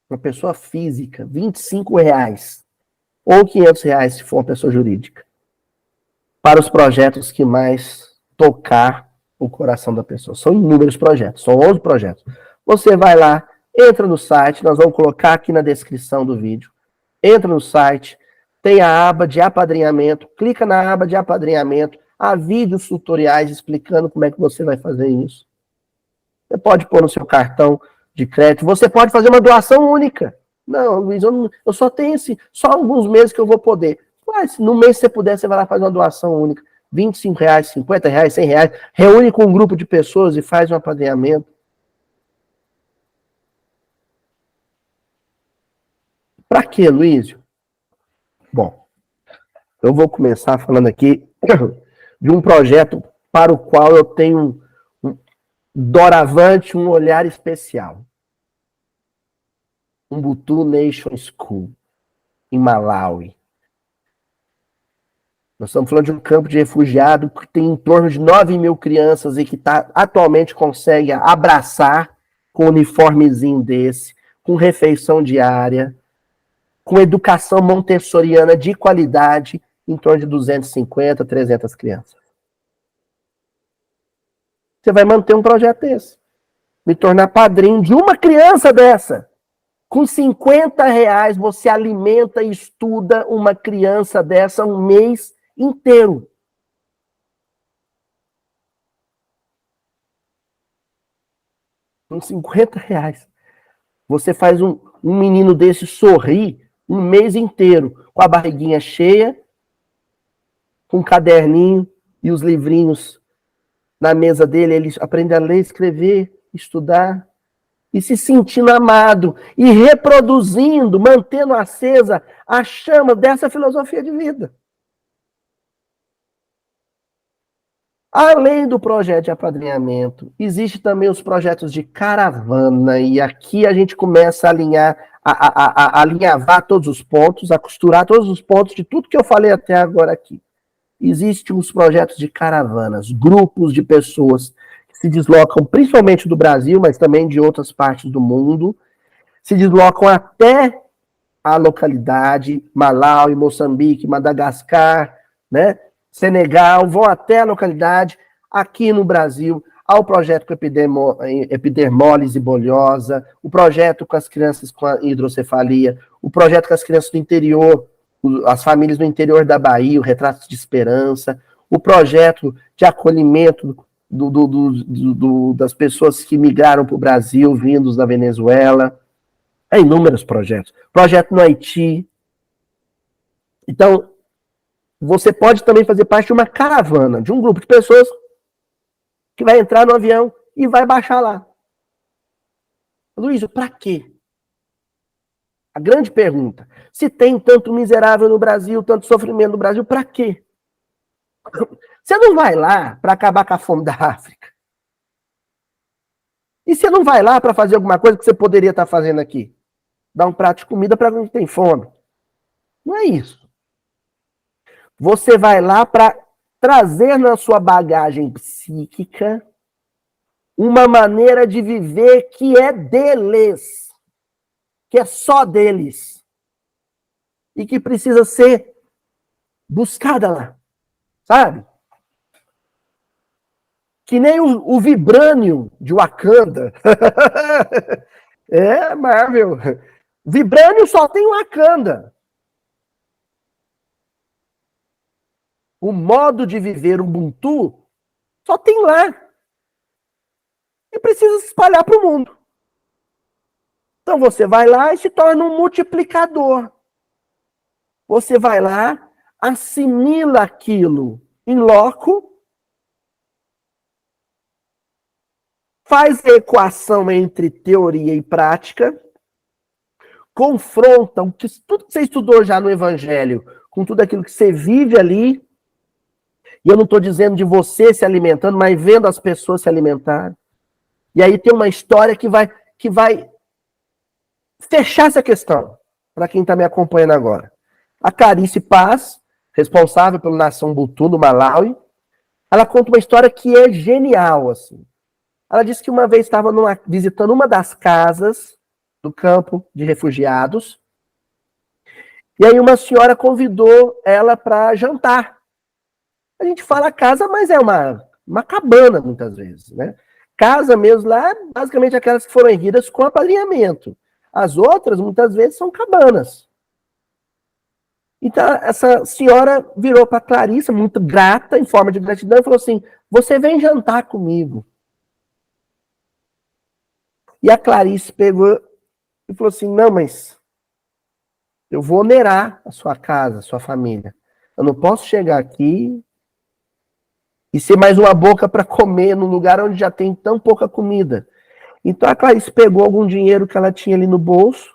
Uma pessoa física, R$ 25. Ou R$ 500 se for uma pessoa jurídica. para os projetos que mais tocar o coração da pessoa. São inúmeros projetos, são 11 projetos. Você vai lá, entra no site, nós vamos colocar aqui na descrição do vídeo, entra no site, tem a aba de apadrinhamento, clica na aba de apadrinhamento, há vídeos tutoriais explicando como é que você vai fazer isso. Você pode pôr no seu cartão de crédito, você pode fazer uma doação única. Não, Luiz, eu só tenho só alguns meses que eu vou poder. Mas no mês, se você puder, você vai lá fazer uma doação única. R$ 25, R$ 50, R$ 100, reúne com um grupo de pessoas e faz um apadrinhamento. Para quê, Luiz? Bom, eu vou começar falando aqui de um projeto para o qual eu tenho doravante um olhar especial. Ubuntu Nation School, em Malawi. Nós estamos falando de um campo de refugiado que tem em torno de 9 mil crianças e que atualmente consegue abraçar com um uniformezinho desse, com refeição diária, com educação montessoriana de qualidade, em torno de 250, 300 crianças. Você vai manter um projeto desse. Me tornar padrinho de uma criança dessa. Com R$ 50, você alimenta e estuda uma criança dessa um mês inteiro. Com R$ 50. Você faz um menino desse sorrir um mês inteiro, com a barriguinha cheia, com um caderninho e os livrinhos na mesa dele, ele aprende a ler, escrever, estudar, e se sentindo amado, e reproduzindo, mantendo acesa a chama dessa filosofia de vida. Além do projeto de apadrinhamento, existe também os projetos de caravana, e aqui a gente começa a alinhavar todos os pontos, a costurar todos os pontos de tudo que eu falei até agora aqui. Existem os projetos de caravanas, grupos de pessoas que se deslocam principalmente do Brasil, mas também de outras partes do mundo, se deslocam até a localidade, Malawi, Moçambique, Madagascar, né? Senegal, vão até a localidade, aqui no Brasil, há o projeto com epidermólise bolhosa, o projeto com as crianças com a hidrocefalia, o projeto com as crianças do interior, as famílias do interior da Bahia, o Retratos de Esperança, o projeto de acolhimento das pessoas que migraram para o Brasil, vindos da Venezuela, há inúmeros projetos. Projeto no Haiti. Então, você pode também fazer parte de uma caravana, de um grupo de pessoas que vai entrar no avião e vai baixar lá. Luiz, para quê? A grande pergunta. Se tem tanto miserável no Brasil, tanto sofrimento no Brasil, para quê? Você não vai lá para acabar com a fome da África. E você não vai lá para fazer alguma coisa que você poderia estar fazendo aqui? Dar um prato de comida para quem tem fome. Não é isso. Você vai lá para trazer na sua bagagem psíquica uma maneira de viver que é deles, que é só deles, e que precisa ser buscada lá, sabe? Que nem o Vibranium de Wakanda. É, Marvel. Vibranium só tem Wakanda. O modo de viver Ubuntu só tem lá. E precisa se espalhar para o mundo. Então você vai lá e se torna um multiplicador. Você vai lá, assimila aquilo em loco, faz a equação entre teoria e prática, confronta tudo que você estudou já no Evangelho com tudo aquilo que você vive ali. E eu não estou dizendo de você se alimentando, mas vendo as pessoas se alimentarem. E aí tem uma história que vai fechar essa questão, para quem está me acompanhando agora. A Clarice Paz, responsável pela Nação Ubuntu no Malawi, ela conta uma história que é genial, assim. Ela disse que uma vez estava visitando uma das casas do campo de refugiados, e aí uma senhora convidou ela para jantar. A gente fala casa, mas é uma cabana, muitas vezes, né? Casa mesmo lá, basicamente aquelas que foram erguidas com apadrinhamento. As outras, muitas vezes, são cabanas. Então, essa senhora virou para Clarissa, muito grata, em forma de gratidão, e falou assim: você vem jantar comigo. E a Clarice pegou e falou assim: não, mas eu vou onerar a sua casa, a sua família. Eu não posso chegar aqui e ser mais uma boca para comer num lugar onde já tem tão pouca comida. Então a Clarice pegou algum dinheiro que ela tinha ali no bolso,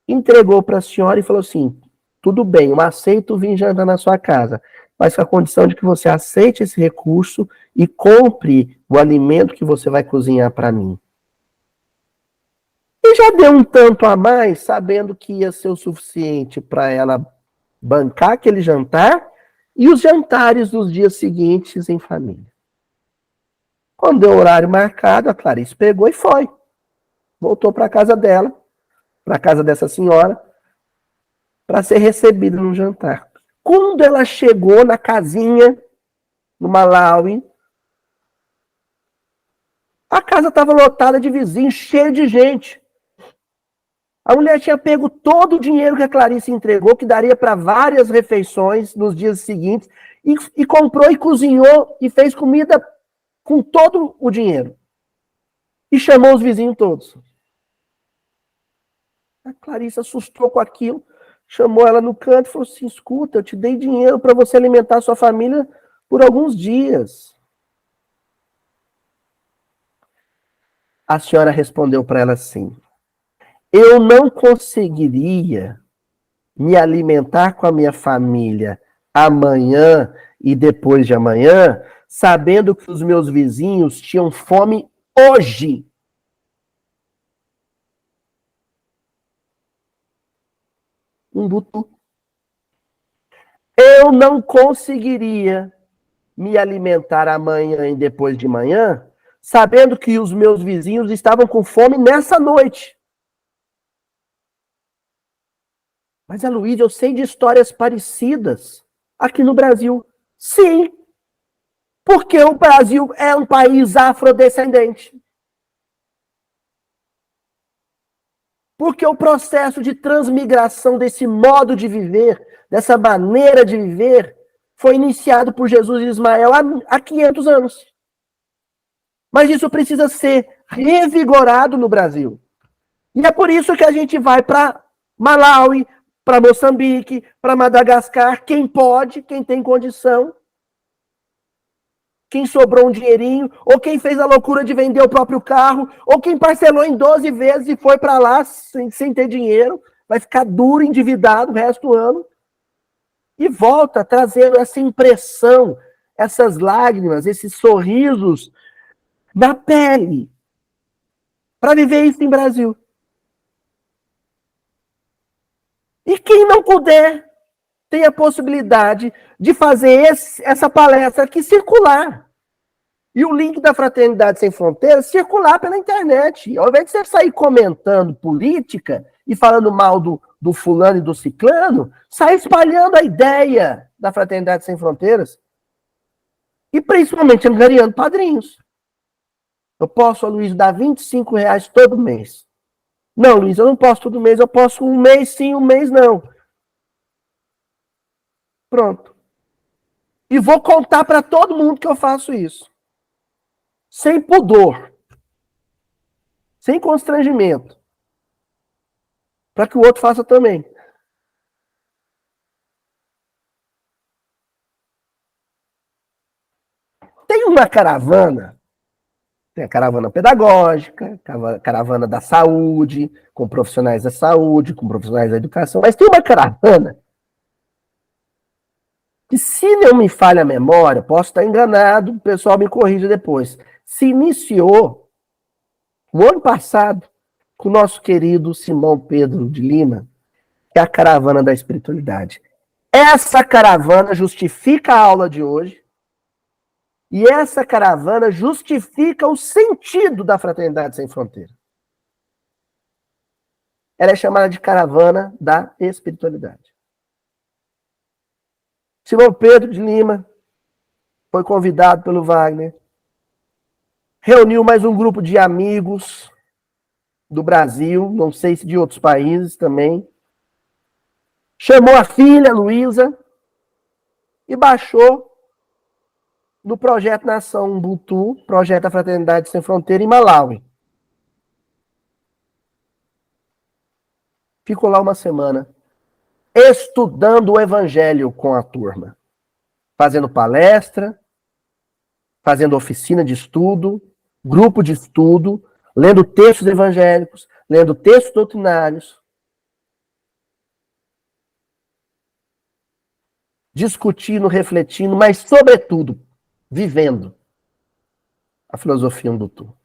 entregou para a senhora e falou assim: tudo bem, eu aceito vir jantar na sua casa, mas com a condição de que você aceite esse recurso e compre o alimento que você vai cozinhar para mim. E já deu um tanto a mais, sabendo que ia ser o suficiente para ela bancar aquele jantar e os jantares dos dias seguintes em família. Quando deu o horário marcado, a Clarice pegou e foi. Voltou para a casa dela, para a casa dessa senhora, para ser recebida no jantar. Quando ela chegou na casinha, no Malawi, a casa estava lotada de vizinhos, cheia de gente. A mulher tinha pego todo o dinheiro que a Clarice entregou, que daria para várias refeições nos dias seguintes, e comprou e cozinhou e fez comida com todo o dinheiro. E chamou os vizinhos todos. A Clarice assustou com aquilo, chamou ela no canto e falou assim: escuta, eu te dei dinheiro para você alimentar a sua família por alguns dias. A senhora respondeu para ela assim: eu não conseguiria me alimentar com a minha família amanhã e depois de amanhã, sabendo que os meus vizinhos tinham fome hoje. Um butu. Eu não conseguiria me alimentar amanhã e depois de manhã, sabendo que os meus vizinhos estavam com fome nessa noite. Mas, Aloysio, eu sei de histórias parecidas aqui no Brasil. Sim, porque o Brasil é um país afrodescendente. Porque o processo de transmigração desse modo de viver, dessa maneira de viver, foi iniciado por Jesus e Ismael há 500 anos. Mas isso precisa ser revigorado no Brasil. E é por isso que a gente vai para Malawi, para Moçambique, para Madagascar, quem pode, quem tem condição, quem sobrou um dinheirinho, ou quem fez a loucura de vender o próprio carro, ou quem parcelou em 12 vezes e foi para lá sem ter dinheiro, vai ficar duro, endividado o resto do ano, e volta trazendo essa impressão, essas lágrimas, esses sorrisos na pele, para viver isso em Brasil. E quem não puder, tem a possibilidade de fazer essa palestra aqui circular. E o link da Fraternidade Sem Fronteiras circular pela internet. Ao invés de você sair comentando política e falando mal do fulano e do ciclano, sai espalhando a ideia da Fraternidade Sem Fronteiras. E principalmente angariando padrinhos. Eu posso, Luiz, dar R$ 25 todo mês. Não, Luiz, eu não posso todo mês. Eu posso um mês sim, um mês não. Pronto. E vou contar para todo mundo que eu faço isso. Sem pudor. Sem constrangimento. Para que o outro faça também. Tem uma caravana, tem a caravana pedagógica, caravana da saúde, com profissionais da saúde, com profissionais da educação, mas tem uma caravana que, se não me falha a memória, posso estar enganado, o pessoal me corrija depois, se iniciou no ano passado com o nosso querido Simão Pedro de Lima, que é a caravana da espiritualidade. Essa caravana justifica a aula de hoje, e essa caravana justifica o sentido da Fraternidade Sem Fronteira. Ela é chamada de caravana da espiritualidade. Simão Pedro de Lima foi convidado pelo Wagner, reuniu mais um grupo de amigos do Brasil, não sei se de outros países também, chamou a filha, Luísa, e baixou no Projeto Nação Ubuntu, Projeto da Fraternidade Sem Fronteira, em Malawi. Ficou lá uma semana, estudando o Evangelho com a turma, fazendo palestra, fazendo oficina de estudo, grupo de estudo, lendo textos evangélicos, lendo textos doutrinários, discutindo, refletindo, mas, sobretudo, vivendo a filosofia Ubuntu.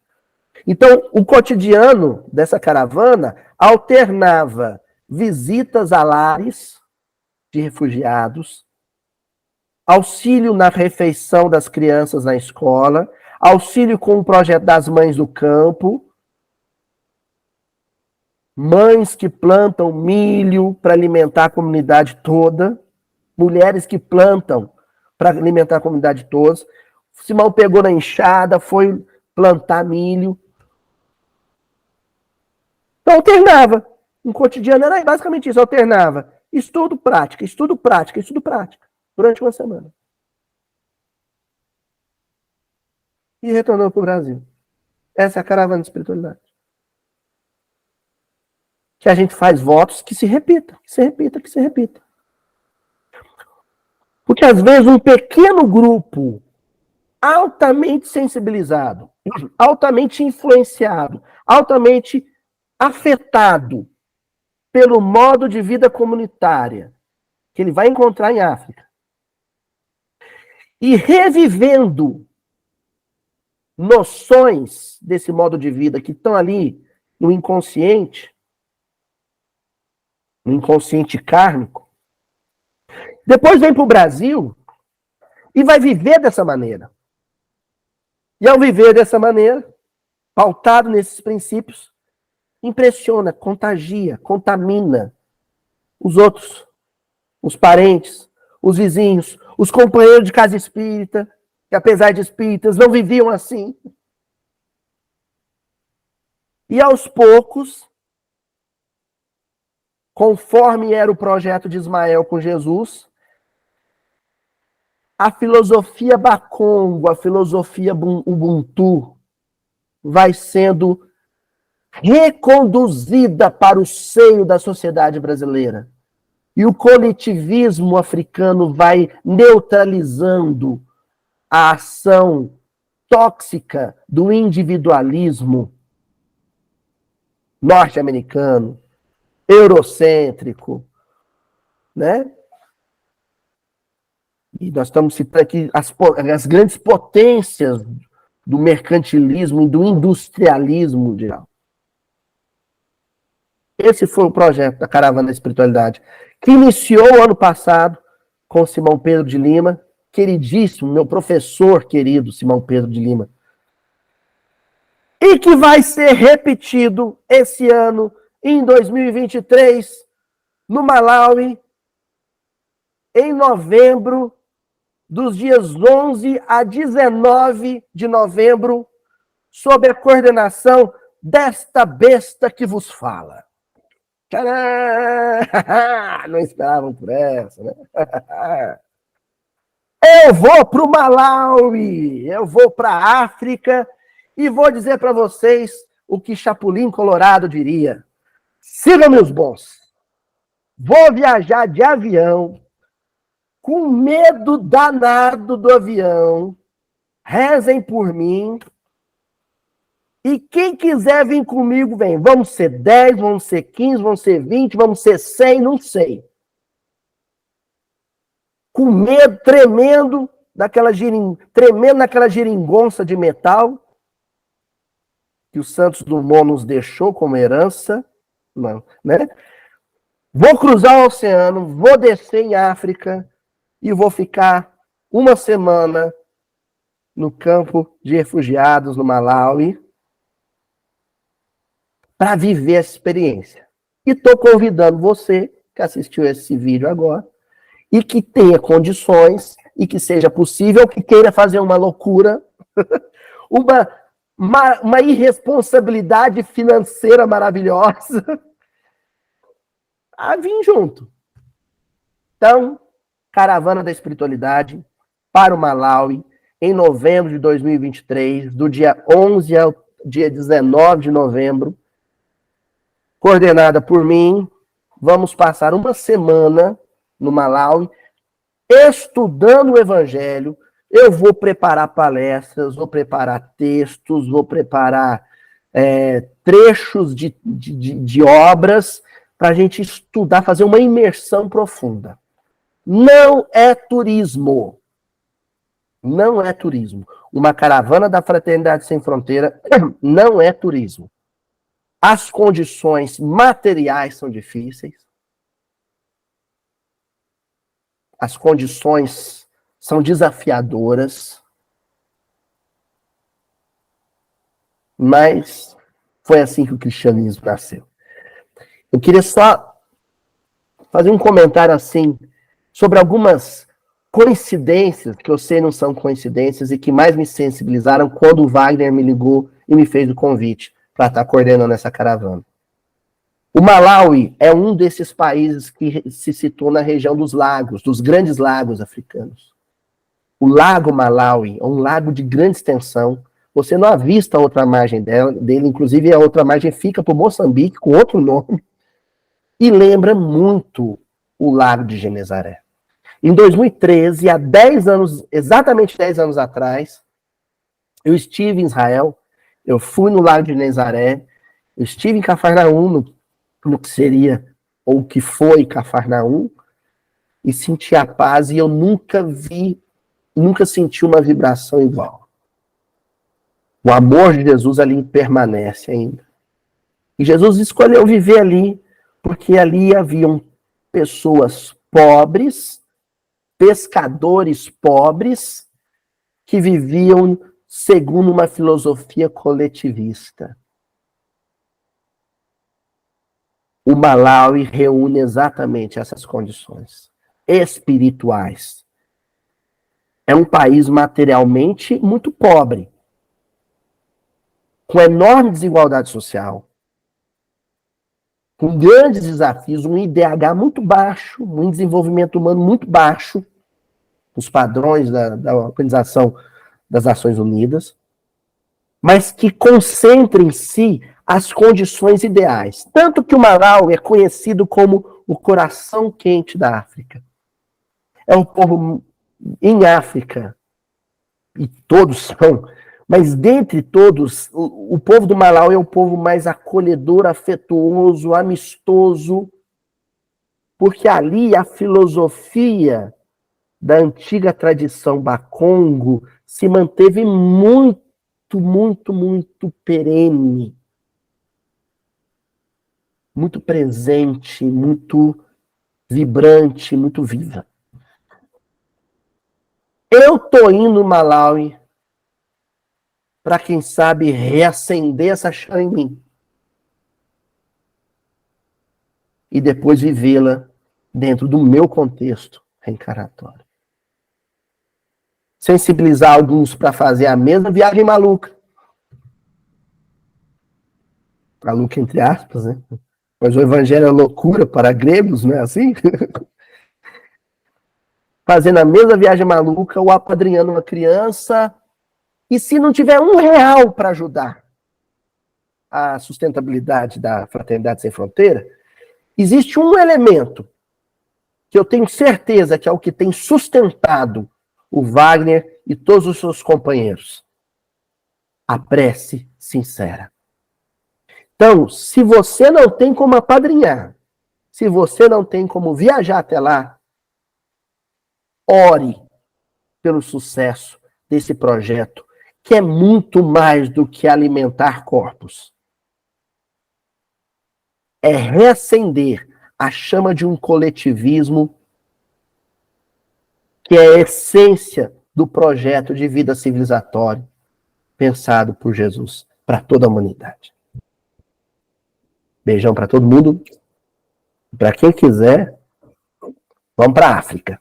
Então, o cotidiano dessa caravana alternava visitas a lares de refugiados, auxílio na refeição das crianças na escola, auxílio com o projeto das mães do campo, mães que plantam milho para alimentar a comunidade toda, mulheres que plantam para alimentar a comunidade toda. Simão pegou na enxada, foi plantar milho. Então, alternava. O cotidiano era basicamente isso, alternava. Estudo, prática, estudo, prática, estudo, prática. Durante uma semana. E retornou para o Brasil. Essa é a caravana de espiritualidade. Que a gente faz votos que se repita, que se repita, que se repita. Porque às vezes um pequeno grupo altamente sensibilizado, altamente influenciado, altamente afetado pelo modo de vida comunitária que ele vai encontrar em África e revivendo noções desse modo de vida que estão ali no inconsciente kármico, depois vem para o Brasil e vai viver dessa maneira. E ao viver dessa maneira, pautado nesses princípios, impressiona, contagia, contamina os outros, os parentes, os vizinhos, os companheiros de casa espírita, que apesar de espíritas não viviam assim. E aos poucos, conforme era o projeto de Ismael com Jesus, a filosofia Bakongo, a filosofia Ubuntu, vai sendo reconduzida para o seio da sociedade brasileira. E o coletivismo africano vai neutralizando a ação tóxica do individualismo norte-americano, eurocêntrico, né? E nós estamos citando aqui as grandes potências do mercantilismo e do industrialismo mundial. Esse foi o projeto da Caravana da Espiritualidade, que iniciou ano passado com Simão Pedro de Lima, queridíssimo, meu professor querido Simão Pedro de Lima, e que vai ser repetido esse ano, em 2023, no Malawi, em novembro, dos dias 11 a 19 de novembro, sob a coordenação desta besta que vos fala. Tcharam! Não esperavam por essa, né? Eu vou para o Malawi, eu vou para a África e vou dizer para vocês o que Chapolin Colorado diria. Sigam-me os bons. Vou viajar de avião, com medo danado do avião. Rezem por mim. E quem quiser vir comigo, vem. Vamos ser 10, vamos ser 15, vamos ser 20, vamos ser 100, não sei. Com medo, tremendo naquela geringonça de metal que o Santos Dumont nos deixou como herança, não, né? Vou cruzar o oceano, vou descer em África e vou ficar uma semana no campo de refugiados no Malawi para viver essa experiência. E estou convidando você que assistiu esse vídeo agora e que tenha condições e que seja possível, que queira fazer uma loucura, uma irresponsabilidade financeira maravilhosa, a vir junto. Então, Caravana da Espiritualidade para o Malawi, em novembro de 2023, do dia 11 ao dia 19 de novembro, coordenada por mim. Vamos passar uma semana no Malawi, estudando o Evangelho. Eu vou preparar palestras, vou preparar textos, vou preparar trechos de obras para a gente estudar, fazer uma imersão profunda. Não é turismo. Não é turismo. Uma caravana da Fraternidade Sem Fronteira não é turismo. As condições materiais são difíceis. As condições são desafiadoras. Mas foi assim que o cristianismo nasceu. Eu queria só fazer um comentário assim sobre algumas coincidências, que eu sei não são coincidências, e que mais me sensibilizaram quando o Wagner me ligou e me fez o convite para estar coordenando essa caravana. O Malawi é um desses países que se citou na região dos lagos, dos grandes lagos africanos. O Lago Malawi é um lago de grande extensão. Você não avista a outra margem dele, inclusive a outra margem fica para o Moçambique, com outro nome, e lembra muito o Lago de Genezaré. Em 2013, há 10 anos, exatamente 10 anos atrás, eu estive em Israel, eu fui no Lago de Genezaré, eu estive em Cafarnaum, no que seria, ou que foi Cafarnaum, e senti a paz, e eu nunca senti uma vibração igual. O amor de Jesus ali permanece ainda. E Jesus escolheu viver ali, porque ali haviam pessoas pobres, pescadores pobres, que viviam segundo uma filosofia coletivista. O Malawi reúne exatamente essas condições espirituais. É um país materialmente muito pobre, com enorme desigualdade social, com grandes desafios, um IDH muito baixo, um desenvolvimento humano muito baixo, os padrões da Organização das Nações Unidas, mas que concentra em si as condições ideais. Tanto que o Malawi é conhecido como o coração quente da África. É um povo em África, e todos são, mas dentre todos, o povo do Malawi é o povo mais acolhedor, afetuoso, amistoso, porque ali a filosofia da antiga tradição Bakongo se manteve muito perene, muito presente, muito vibrante, muito viva. Eu tô indo no Malawi para, quem sabe, reacender essa chama em mim. E depois vivê-la dentro do meu contexto reencarnatório. Sensibilizar alguns para fazer a mesma viagem maluca. Maluca entre aspas, né? Mas o evangelho é loucura para gregos, não é assim? Fazendo a mesma viagem maluca, ou apadrinhando uma criança, e se não tiver R$1 para ajudar a sustentabilidade da Fraternidade Sem Fronteira, existe um elemento que eu tenho certeza que é o que tem sustentado o Wagner e todos os seus companheiros. A prece sincera. Então, se você não tem como apadrinhar, se você não tem como viajar até lá, ore pelo sucesso desse projeto, que é muito mais do que alimentar corpos. É reacender a chama de um coletivismo que é a essência do projeto de vida civilizatório pensado por Jesus para toda a humanidade. Beijão para todo mundo. Para quem quiser, vamos para a África.